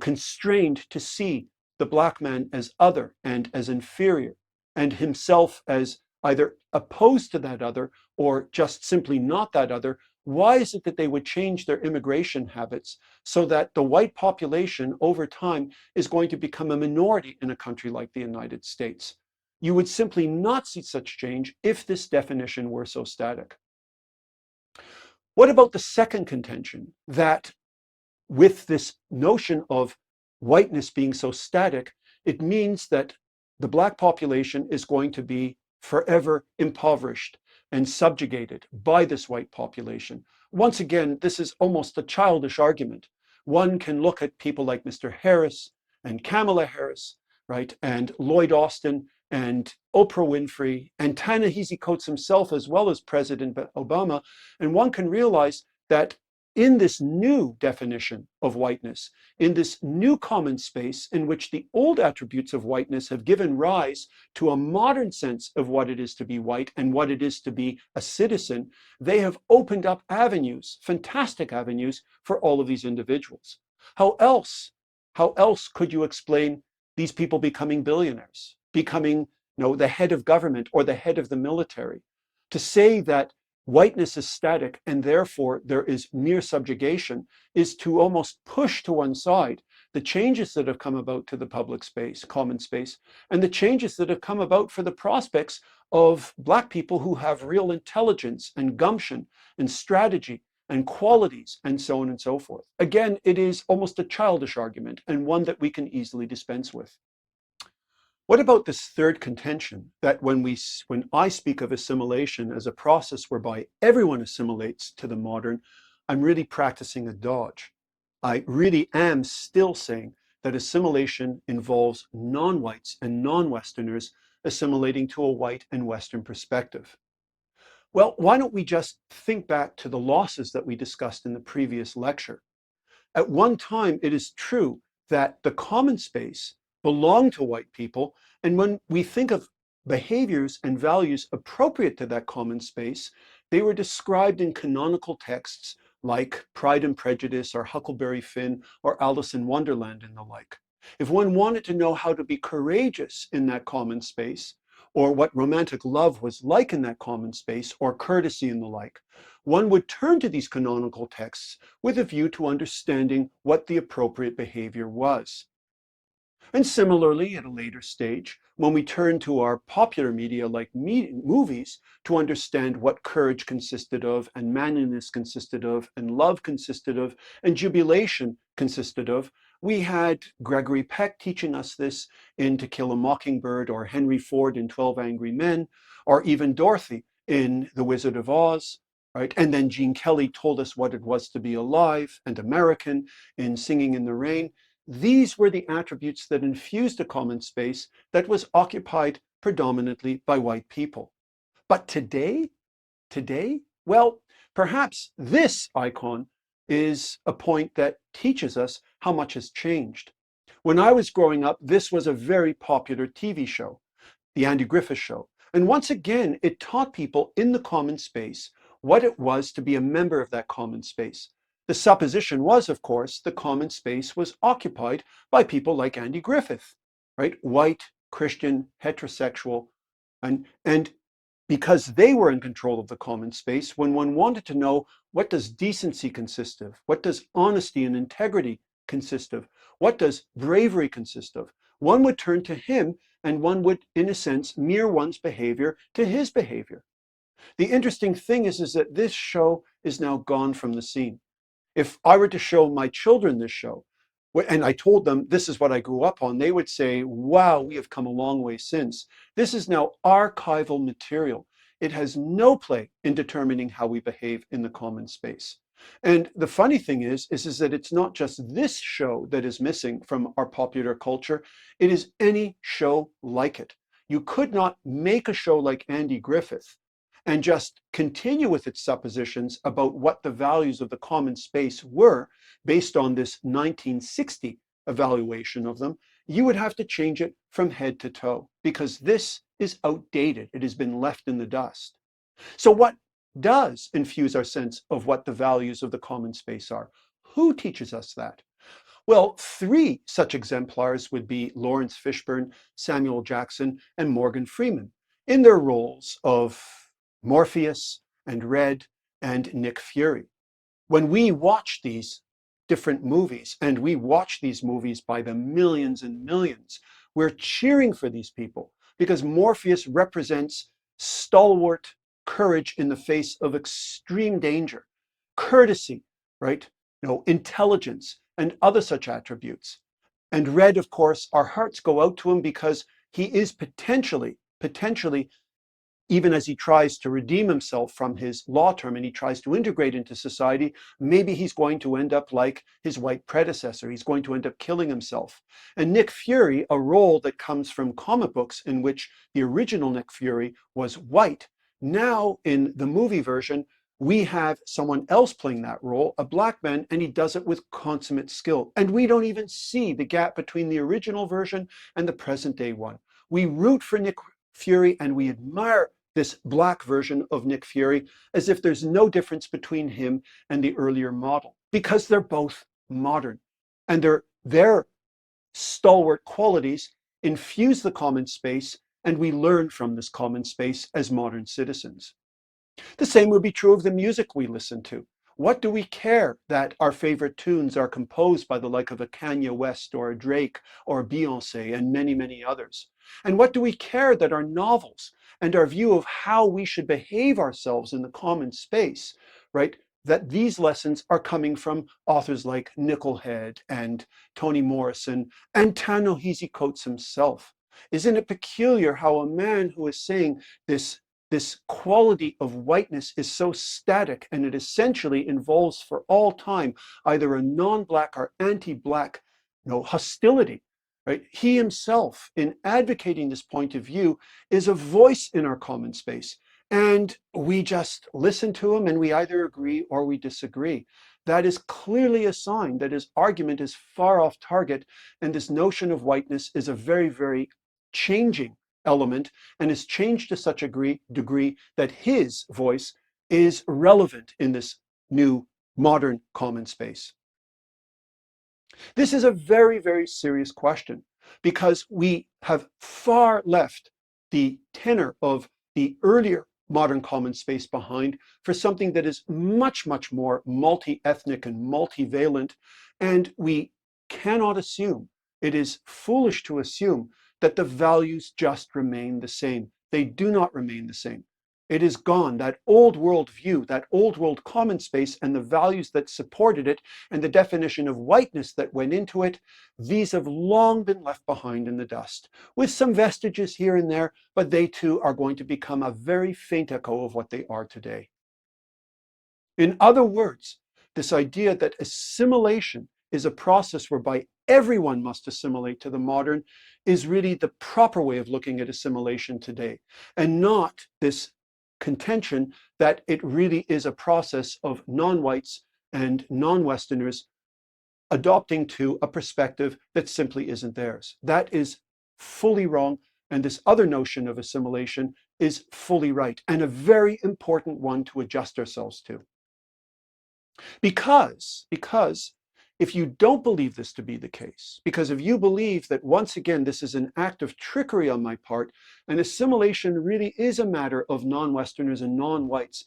constrained to see the Black man as other and as inferior, and himself as either opposed to that other or just simply not that other. Why is it that they would change their immigration habits so that the white population over time is going to become a minority in a country like the United States? You would simply not see such change if this definition were so static. What about the second contention, that with this notion of whiteness being so static, it means that the Black population is going to be forever impoverished and subjugated by this white population? Once again, this is almost a childish argument. One can look at people like Mr. Harris and Kamala Harris, right, and Lloyd Austin and Oprah Winfrey and Ta-Nehisi Coates himself, as well as President Obama, and one can realize that in this new definition of whiteness, in this new common space in which the old attributes of whiteness have given rise to a modern sense of what it is to be white and what it is to be a citizen, they have opened up avenues, fantastic avenues, for all of these individuals. How else could you explain these people becoming billionaires, becoming the head of government or the head of the military? To say that whiteness is static and therefore there is mere subjugation is to almost push to one side the changes that have come about to the public space, common space, and the changes that have come about for the prospects of Black people who have real intelligence and gumption and strategy and qualities and so on and so forth. Again, it is almost a childish argument and one that we can easily dispense with. What about this third contention, that when I speak of assimilation as a process whereby everyone assimilates to the modern, I'm really practicing a dodge. I really am still saying that assimilation involves non-whites and non-Westerners assimilating to a white and Western perspective. Well, why don't we just think back to the losses that we discussed in the previous lecture? At one time, it is true that the common space belonged to white people, and when we think of behaviors and values appropriate to that common space, they were described in canonical texts like Pride and Prejudice or Huckleberry Finn or Alice in Wonderland and the like. If one wanted to know how to be courageous in that common space, or what romantic love was like in that common space, or courtesy and the like, one would turn to these canonical texts with a view to understanding what the appropriate behavior was. And similarly, at a later stage, when we turn to our popular media like movies to understand what courage consisted of, and manliness consisted of, and love consisted of, and jubilation consisted of, we had Gregory Peck teaching us this in To Kill a Mockingbird, or Henry Ford in 12 Angry Men, or even Dorothy in The Wizard of Oz, right? And then Gene Kelly told us what it was to be alive and American in Singing in the Rain. These were the attributes that infused a common space that was occupied predominantly by white people. But today, well, perhaps this icon is a point that teaches us how much has changed. When I was growing up, this was a very popular TV show, The Andy Griffith Show. And once again, it taught people in the common space what it was to be a member of that common space. The supposition was, of course, the common space was occupied by people like Andy Griffith, right? White, Christian, heterosexual, and because they were in control of the common space, when one wanted to know what does decency consist of, what does honesty and integrity consist of, what does bravery consist of, one would turn to him, and one would, in a sense, mirror one's behavior to his behavior. The interesting thing is that this show is now gone from the scene. If I were to show my children this show, and I told them this is what I grew up on, they would say, wow, we have come a long way since. This is now archival material. It has no play in determining how we behave in the common space. And the funny thing is that it's not just this show that is missing from our popular culture. It is any show like it. You could not make a show like Andy Griffith and just continue with its suppositions about what the values of the common space were based on this 1960 evaluation of them. You would have to change it from head to toe, because this is outdated. It has been left in the dust. So what does infuse our sense of what the values of the common space are? Who teaches us that? Well, three such exemplars would be Lawrence Fishburne, Samuel Jackson, and Morgan Freeman in their roles of Morpheus and Red and Nick Fury. When we watch these different movies, and we watch these movies by the millions and millions, we're cheering for these people because Morpheus represents stalwart courage in the face of extreme danger, courtesy, right? Intelligence and other such attributes. And Red, of course, our hearts go out to him because he is potentially, even as he tries to redeem himself from his law term and he tries to integrate into society, maybe he's going to end up like his white predecessor. He's going to end up killing himself. And Nick Fury, a role that comes from comic books in which the original Nick Fury was white. Now in the movie version, we have someone else playing that role, a black man, and he does it with consummate skill. And we don't even see the gap between the original version and the present day one. We root for Nick Fury and we admire this black version of Nick Fury as if there's no difference between him and the earlier model, because they're both modern and their stalwart qualities infuse the common space, and we learn from this common space as modern citizens. The same would be true of the music we listen to. What do we care that our favorite tunes are composed by the like of a Kanye West or a Drake or a Beyonce and many, many others? And what do we care that our novels and our view of how we should behave ourselves in the common space, right? That these lessons are coming from authors like Nickelhead and Toni Morrison and Ta-Nehisi Coates himself. Isn't it peculiar how a man who is saying this quality of whiteness is so static, and it essentially involves for all time either a non-black or anti-black hostility, right? He himself, in advocating this point of view, is a voice in our common space. And we just listen to him and we either agree or we disagree. That is clearly a sign that his argument is far off target, and this notion of whiteness is a very, very changing element, and is changed to such a degree that his voice is relevant in this new modern common space. This is a very, very serious question, because we have far left the tenor of the earlier modern common space behind for something that is much, much more multi-ethnic and multivalent. And we cannot assume, it is foolish to assume that the values just remain the same. They do not remain the same. It is gone. That old world view, that old world common space and the values that supported it and the definition of whiteness that went into it, these have long been left behind in the dust, with some vestiges here and there, but they too are going to become a very faint echo of what they are today. In other words, this idea that assimilation is a process whereby everyone must assimilate to the modern is really the proper way of looking at assimilation today, and not this contention that it really is a process of non-whites and non-Westerners adopting to a perspective that simply isn't theirs. That is fully wrong, and this other notion of assimilation is fully right, and a very important one to adjust ourselves to. Because if you don't believe this to be the case, because if you believe that once again this is an act of trickery on my part, and assimilation really is a matter of non-Westerners and non-whites,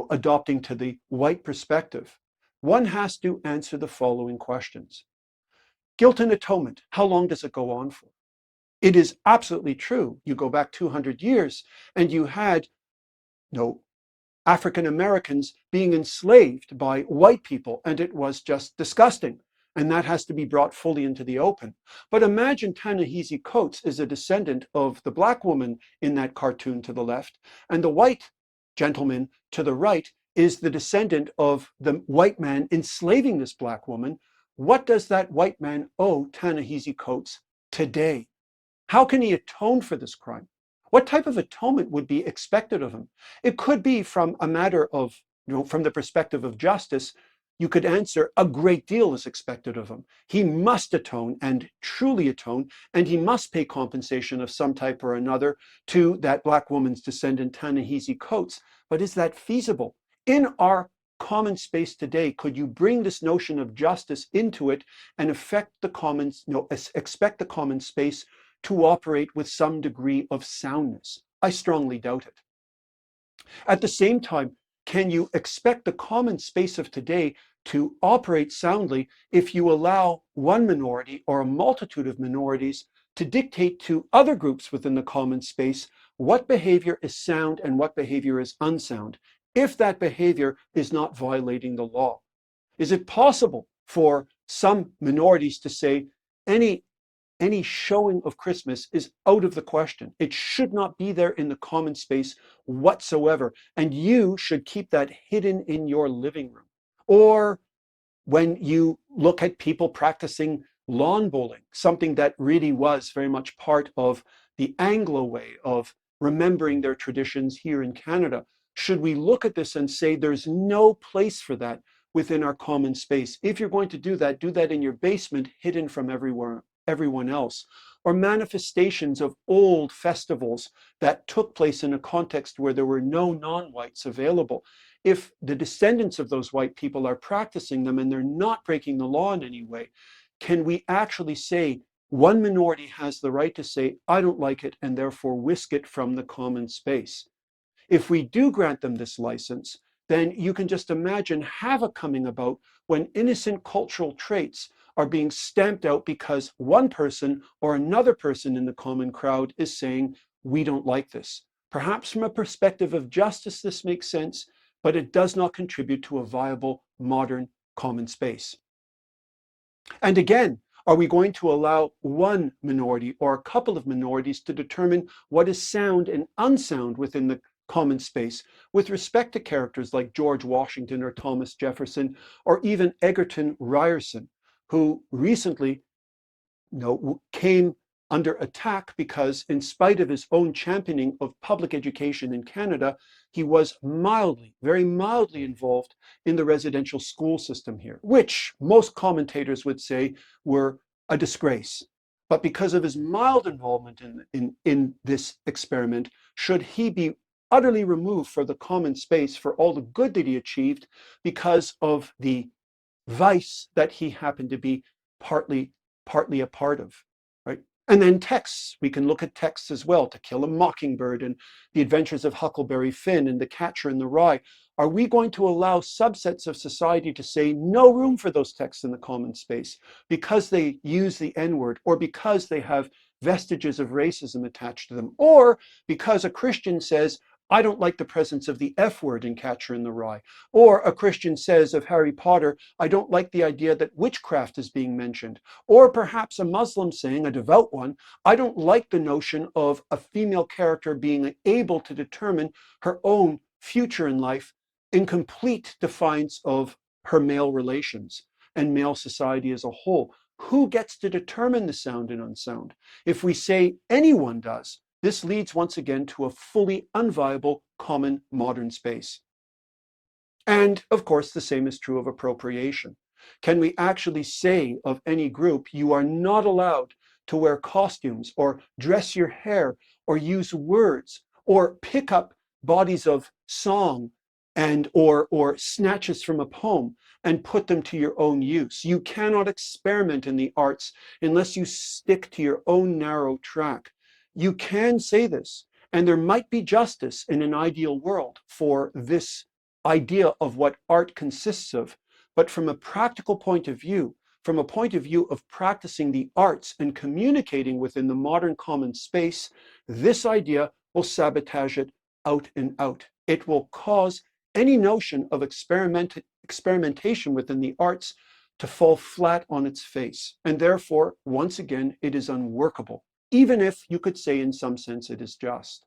adopting to the white perspective, one has to answer the following questions. Guilt and atonement, how long does it go on for? It is absolutely true. You go back 200 years and you had African Americans being enslaved by white people, and it was just disgusting. And that has to be brought fully into the open. But imagine Ta-Nehisi Coates is a descendant of the black woman in that cartoon to the left, and the white gentleman to the right is the descendant of the white man enslaving this black woman. What does that white man owe Ta-Nehisi Coates today? How can he atone for this crime? What type of atonement would be expected of him? It could be from a matter of, from the perspective of justice, you could answer a great deal is expected of him. He must atone and truly atone, and he must pay compensation of some type or another to that black woman's descendant, Ta-Nehisi Coates. But is that feasible? In our common space today, could you bring this notion of justice into it and expect the common space to operate with some degree of soundness? I strongly doubt it. At the same time, can you expect the common space of today to operate soundly if you allow one minority or a multitude of minorities to dictate to other groups within the common space what behavior is sound and what behavior is unsound, if that behavior is not violating the law? Is it possible for some minorities to say any showing of Christmas is out of the question? It should not be there in the common space whatsoever. And you should keep that hidden in your living room. Or when you look at people practicing lawn bowling, something that really was very much part of the Anglo way of remembering their traditions here in Canada, should we look at this and say there's no place for that within our common space? If you're going to do that in your basement, hidden from everyone else. Or manifestations of old festivals that took place in a context where there were no non-whites available. If the descendants of those white people are practicing them and they're not breaking the law in any way, can we actually say one minority has the right to say, I don't like it, and therefore whisk it from the common space? If we do grant them this license, then you can just imagine havoc coming about when innocent cultural traits are being stamped out because one person or another person in the common crowd is saying, we don't like this. Perhaps from a perspective of justice, this makes sense, but it does not contribute to a viable modern common space. And again, are we going to allow one minority or a couple of minorities to determine what is sound and unsound within the common space with respect to characters like George Washington or Thomas Jefferson or even Egerton Ryerson, who recently came under attack because, in spite of his own championing of public education in Canada, he was very mildly involved in the residential school system here, which most commentators would say were a disgrace. But because of his mild involvement in this experiment, should he be utterly removed from the common space for all the good that he achieved because of the vice that he happened to be partly a part of, right? And then texts. We can look at texts as well. To Kill a Mockingbird and The Adventures of Huckleberry Finn and The Catcher in the Rye. Are we going to allow subsets of society to say no room for those texts in the common space because they use the N-word, or because they have vestiges of racism attached to them, or because a Christian says, I don't like the presence of the F word in Catcher in the Rye, or a Christian says of Harry Potter, I don't like the idea that witchcraft is being mentioned, or perhaps a Muslim saying, a devout one, I don't like the notion of a female character being able to determine her own future in life in complete defiance of her male relations and male society as a whole. Who gets to determine the sound and unsound? If we say anyone does, this leads once again to a fully unviable common modern space. And of course, the same is true of appropriation. Can we actually say of any group, you are not allowed to wear costumes or dress your hair or use words or pick up bodies of song and or snatches from a poem and put them to your own use? You cannot experiment in the arts unless you stick to your own narrow track. You can say this, and there might be justice in an ideal world for this idea of what art consists of. But from a practical point of view, from a point of view of practicing the arts and communicating within the modern common space, this idea will sabotage it out and out. It will cause any notion of experimentation within the arts to fall flat on its face. And therefore, once again, it is unworkable, even if you could say in some sense it is just.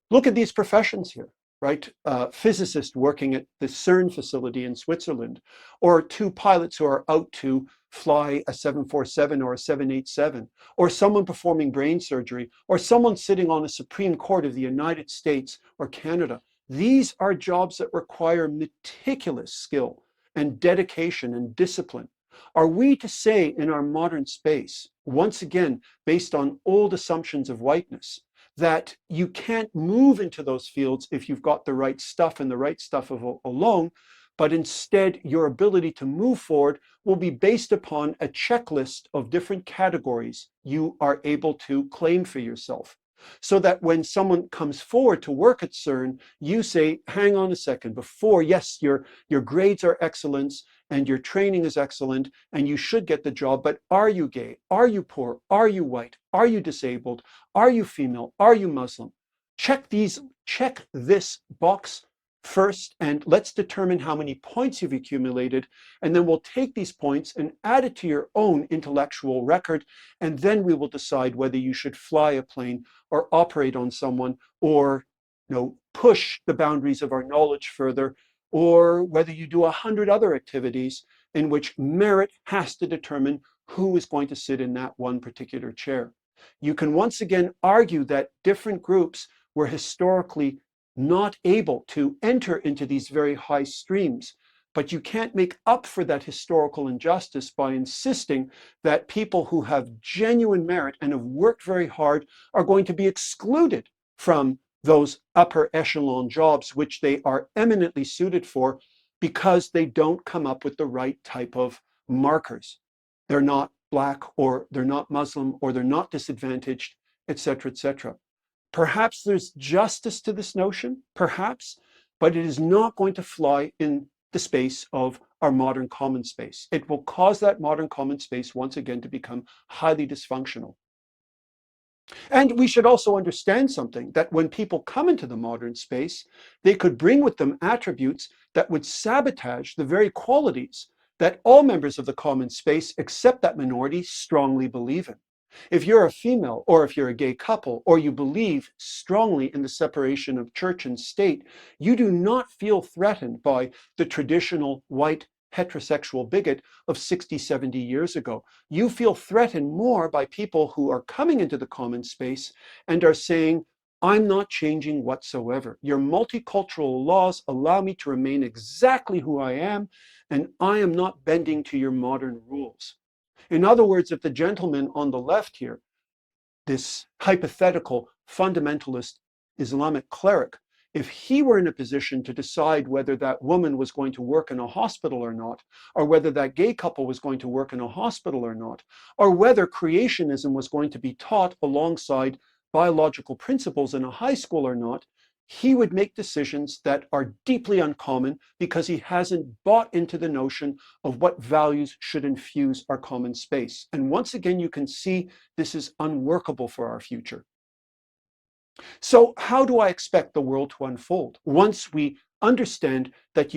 Look at these professions here, right? Physicist working at the CERN facility in Switzerland, or two pilots who are out to fly a 747 or a 787, or someone performing brain surgery, or someone sitting on a Supreme Court of the United States or Canada. These are jobs that require meticulous skill and dedication and discipline. Are we to say in our modern space, once again, based on old assumptions of whiteness, that you can't move into those fields if you've got the right stuff and the right stuff alone, but instead your ability to move forward will be based upon a checklist of different categories you are able to claim for yourself. So that when someone comes forward to work at CERN, you say, hang on a second, before, yes, your grades are excellent and your training is excellent and you should get the job, but are you gay? Are you poor? Are you white? Are you disabled? Are you female? Are you Muslim? Check this box first, and let's determine how many points you've accumulated, and then we'll take these points and add it to your own intellectual record, and then we will decide whether you should fly a plane or operate on someone, or push the boundaries of our knowledge further, or whether you do 100 other activities in which merit has to determine who is going to sit in that one particular chair. You can once again argue that different groups were historically not able to enter into these very high streams, but you can't make up for that historical injustice by insisting that people who have genuine merit and have worked very hard are going to be excluded from those upper echelon jobs which they are eminently suited for because they don't come up with the right type of markers. They're not Black, or they're not Muslim, or they're not disadvantaged, etc., etc. Perhaps there's justice to this notion, perhaps, but it is not going to fly in the space of our modern common space. It will cause that modern common space once again to become highly dysfunctional. And we should also understand something, that when people come into the modern space, they could bring with them attributes that would sabotage the very qualities that all members of the common space, except that minority, strongly believe in. If you're a female, or if you're a gay couple, or you believe strongly in the separation of church and state, you do not feel threatened by the traditional white heterosexual bigot of 60, 70 years ago. You feel threatened more by people who are coming into the common space and are saying, I'm not changing whatsoever. Your multicultural laws allow me to remain exactly who I am, and I am not bending to your modern rules. In other words, if the gentleman on the left here, this hypothetical fundamentalist Islamic cleric, if he were in a position to decide whether that woman was going to work in a hospital or not, or whether that gay couple was going to work in a hospital or not, or whether creationism was going to be taught alongside biological principles in a high school or not, he would make decisions that are deeply uncommon because he hasn't bought into the notion of what values should infuse our common space. And once again, you can see this is unworkable for our future. So how do I expect the world to unfold? Once we understand that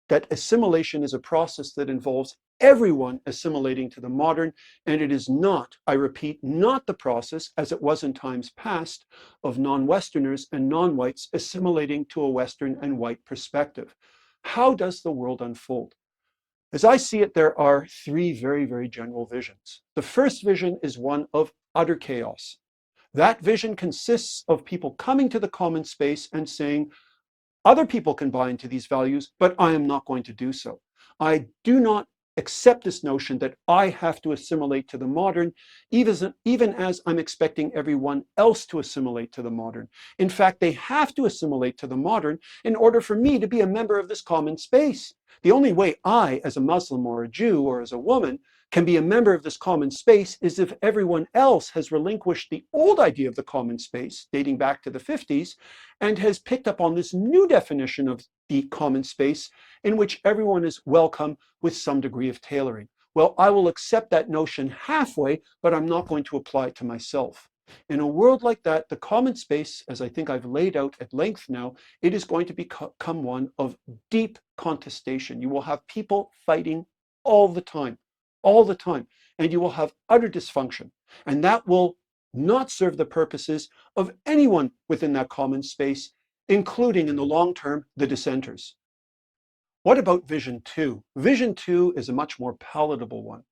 that assimilation is a process that involves everyone assimilating to the modern, and it is not, I repeat, not the process, as it was in times past, of non-Westerners and non-whites assimilating to a Western and white perspective. How does the world unfold? As I see it, there are three very, very general visions. The first vision is one of utter chaos. That vision consists of people coming to the common space and saying, other people can buy into these values, but I am not going to do so. I do not accept this notion that I have to assimilate to the modern, even as I'm expecting everyone else to assimilate to the modern. In fact, they have to assimilate to the modern in order for me to be a member of this common space. The only way I, as a Muslim or a Jew or as a woman, can be a member of this common space is if everyone else has relinquished the old idea of the common space, dating back to the 50s, and has picked up on this new definition of the common space in which everyone is welcome with some degree of tailoring. Well, I will accept that notion halfway, but I'm not going to apply it to myself. In a world like that, the common space, as I think I've laid out at length now, it is going to become one of deep contestation. You will have people fighting all the time, and you will have utter dysfunction. And that will not serve the purposes of anyone within that common space, including in the long term, the dissenters. What about vision two? Vision two is a much more palatable one.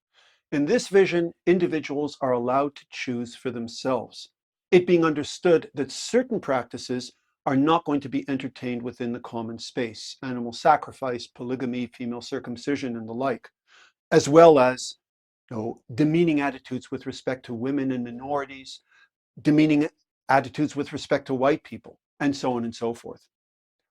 In this vision, individuals are allowed to choose for themselves, it being understood that certain practices are not going to be entertained within the common space: animal sacrifice, polygamy, female circumcision, and the like, as well as demeaning attitudes with respect to women and minorities, demeaning attitudes with respect to white people, and so on and so forth.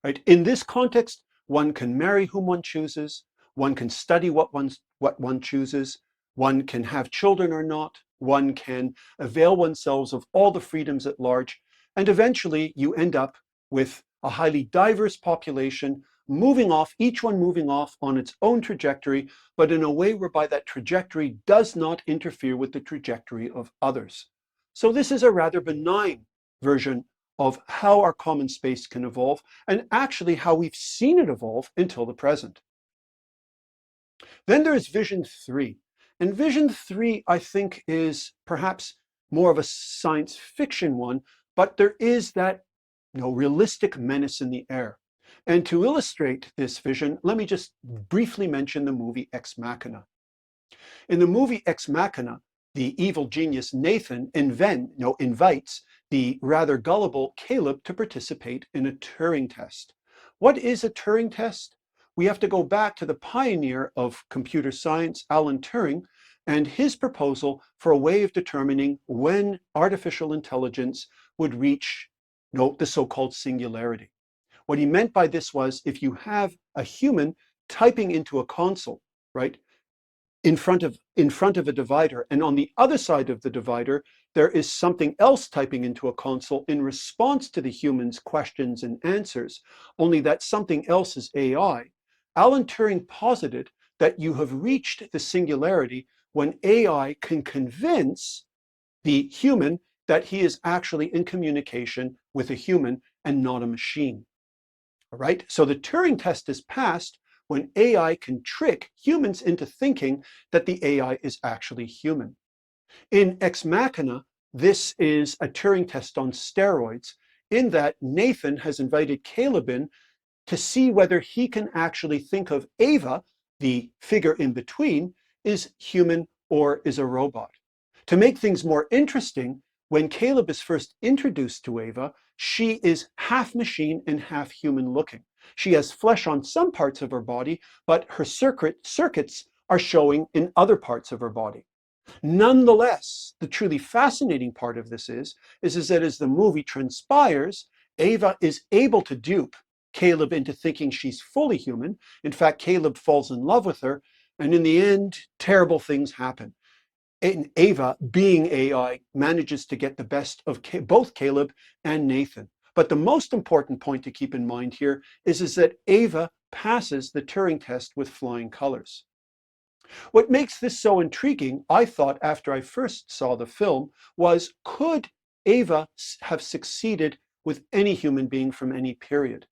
Right? In this context, one can marry whom one chooses, one can study what one chooses, one can have children or not, one can avail oneself of all the freedoms at large, and eventually you end up with a highly diverse population each one moving off on its own trajectory, but in a way whereby that trajectory does not interfere with the trajectory of others. So this is a rather benign version of how our common space can evolve, and actually how we've seen it evolve until the present. Then there is vision three. And vision three, I think, is perhaps more of a science fiction one, but there is that realistic menace in the air. And to illustrate this vision, let me just briefly mention the movie Ex Machina. In the movie Ex Machina, the evil genius Nathan invites the rather gullible Caleb to participate in a Turing test. What is a Turing test? We have to go back to the pioneer of computer science, Alan Turing, and his proposal for a way of determining when artificial intelligence would reach the so-called singularity. What he meant by this was, if you have a human typing into a console, right, in front of a divider, and on the other side of the divider there is something else typing into a console in response to the human's questions and answers, only that something else is AI. Alan Turing posited that you have reached the singularity when AI can convince the human that he is actually in communication with a human and not a machine. All right, so the Turing test is passed when AI can trick humans into thinking that the AI is actually human. In Ex Machina, this is a Turing test on steroids, in that Nathan has invited Caleb in to see whether he can actually think of Ava, the figure in between, is human or is a robot. To make things more interesting, when Caleb is first introduced to Ava, she is half machine and half human looking. She has flesh on some parts of her body, but her circuits are showing in other parts of her body. Nonetheless, the truly fascinating part of this is that as the movie transpires, Ava is able to dupe Caleb into thinking she's fully human. In fact, Caleb falls in love with her, and in the end, terrible things happen. And Ava, being AI, manages to get the best of both Caleb and Nathan. But the most important point to keep in mind here is that Ava passes the Turing test with flying colors. What makes this so intriguing, I thought after I first saw the film, was could Ava have succeeded with any human being from any period?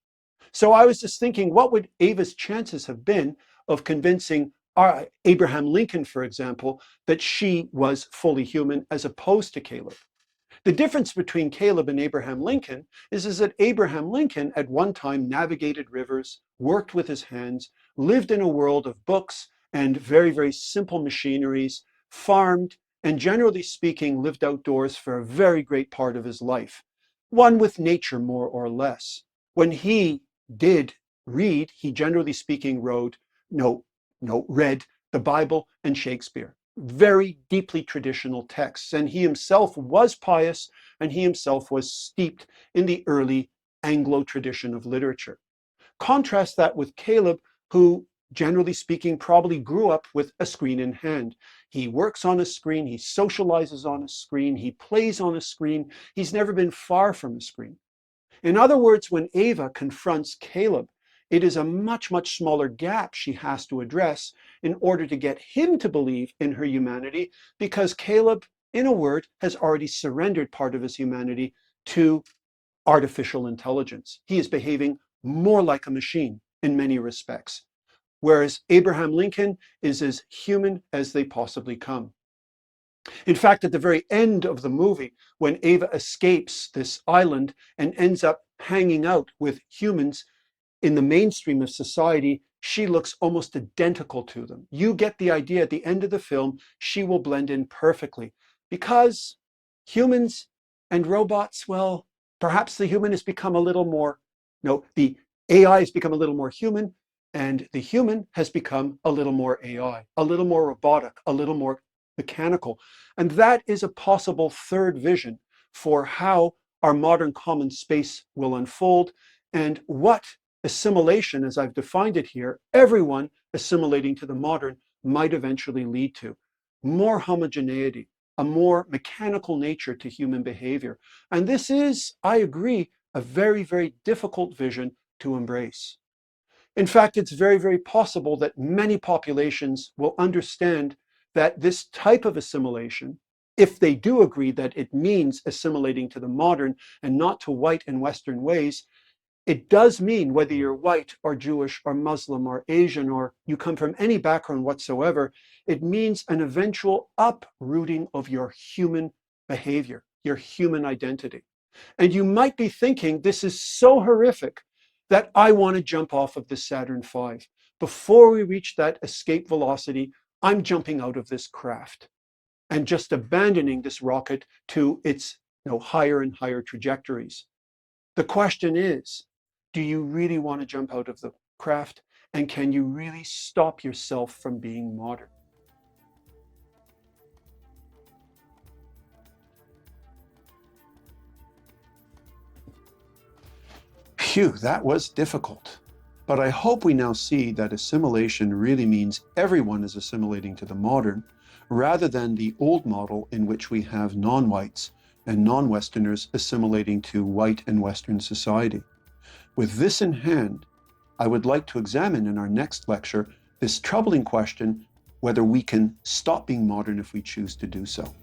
So I was just thinking, what would Ava's chances have been of convincing Abraham Lincoln, for example, that she was fully human as opposed to Caleb? The difference between Caleb and Abraham Lincoln is that Abraham Lincoln at one time navigated rivers, worked with his hands, lived in a world of books and very, very simple machineries, farmed, and generally speaking, lived outdoors for a very great part of his life, one with nature more or less. When he did read, he generally speaking read the Bible and Shakespeare. Very deeply traditional texts. And he himself was pious, and he himself was steeped in the early Anglo tradition of literature. Contrast that with Caleb, who, generally speaking, probably grew up with a screen in hand. He works on a screen, he socializes on a screen, he plays on a screen. He's never been far from a screen. In other words, when Ava confronts Caleb, it is a much, much smaller gap she has to address in order to get him to believe in her humanity, because Caleb, in a word, has already surrendered part of his humanity to artificial intelligence. He is behaving more like a machine in many respects, whereas Abraham Lincoln is as human as they possibly come. In fact, at the very end of the movie, when Ava escapes this island and ends up hanging out with humans in the mainstream of society, she looks almost identical to them. You get the idea at the end of the film, she will blend in perfectly, because humans and robots, well, perhaps the human has become a little more, no, the AI has become a little more human, and the human has become a little more AI, a little more robotic, a little more mechanical. And that is a possible third vision for how our modern common space will unfold, and what assimilation, as I've defined it here, everyone assimilating to the modern, might eventually lead to. More homogeneity, a more mechanical nature to human behavior. And this is, I agree, a very, very difficult vision to embrace. In fact, it's very, very possible that many populations will understand that this type of assimilation, if they do agree that it means assimilating to the modern and not to white and Western ways, it does mean, whether you're white or Jewish or Muslim or Asian, or you come from any background whatsoever, it means an eventual uprooting of your human behavior, your human identity. And you might be thinking, this is so horrific that I want to jump off of this Saturn V. Before we reach that escape velocity, I'm jumping out of this craft and just abandoning this rocket to its higher and higher trajectories. The question is, do you really want to jump out of the craft? And can you really stop yourself from being modern? Phew, that was difficult. But I hope we now see that assimilation really means everyone is assimilating to the modern, rather than the old model in which we have non-whites and non-Westerners assimilating to white and Western society. With this in hand, I would like to examine in our next lecture this troubling question, whether we can stop being modern if we choose to do so.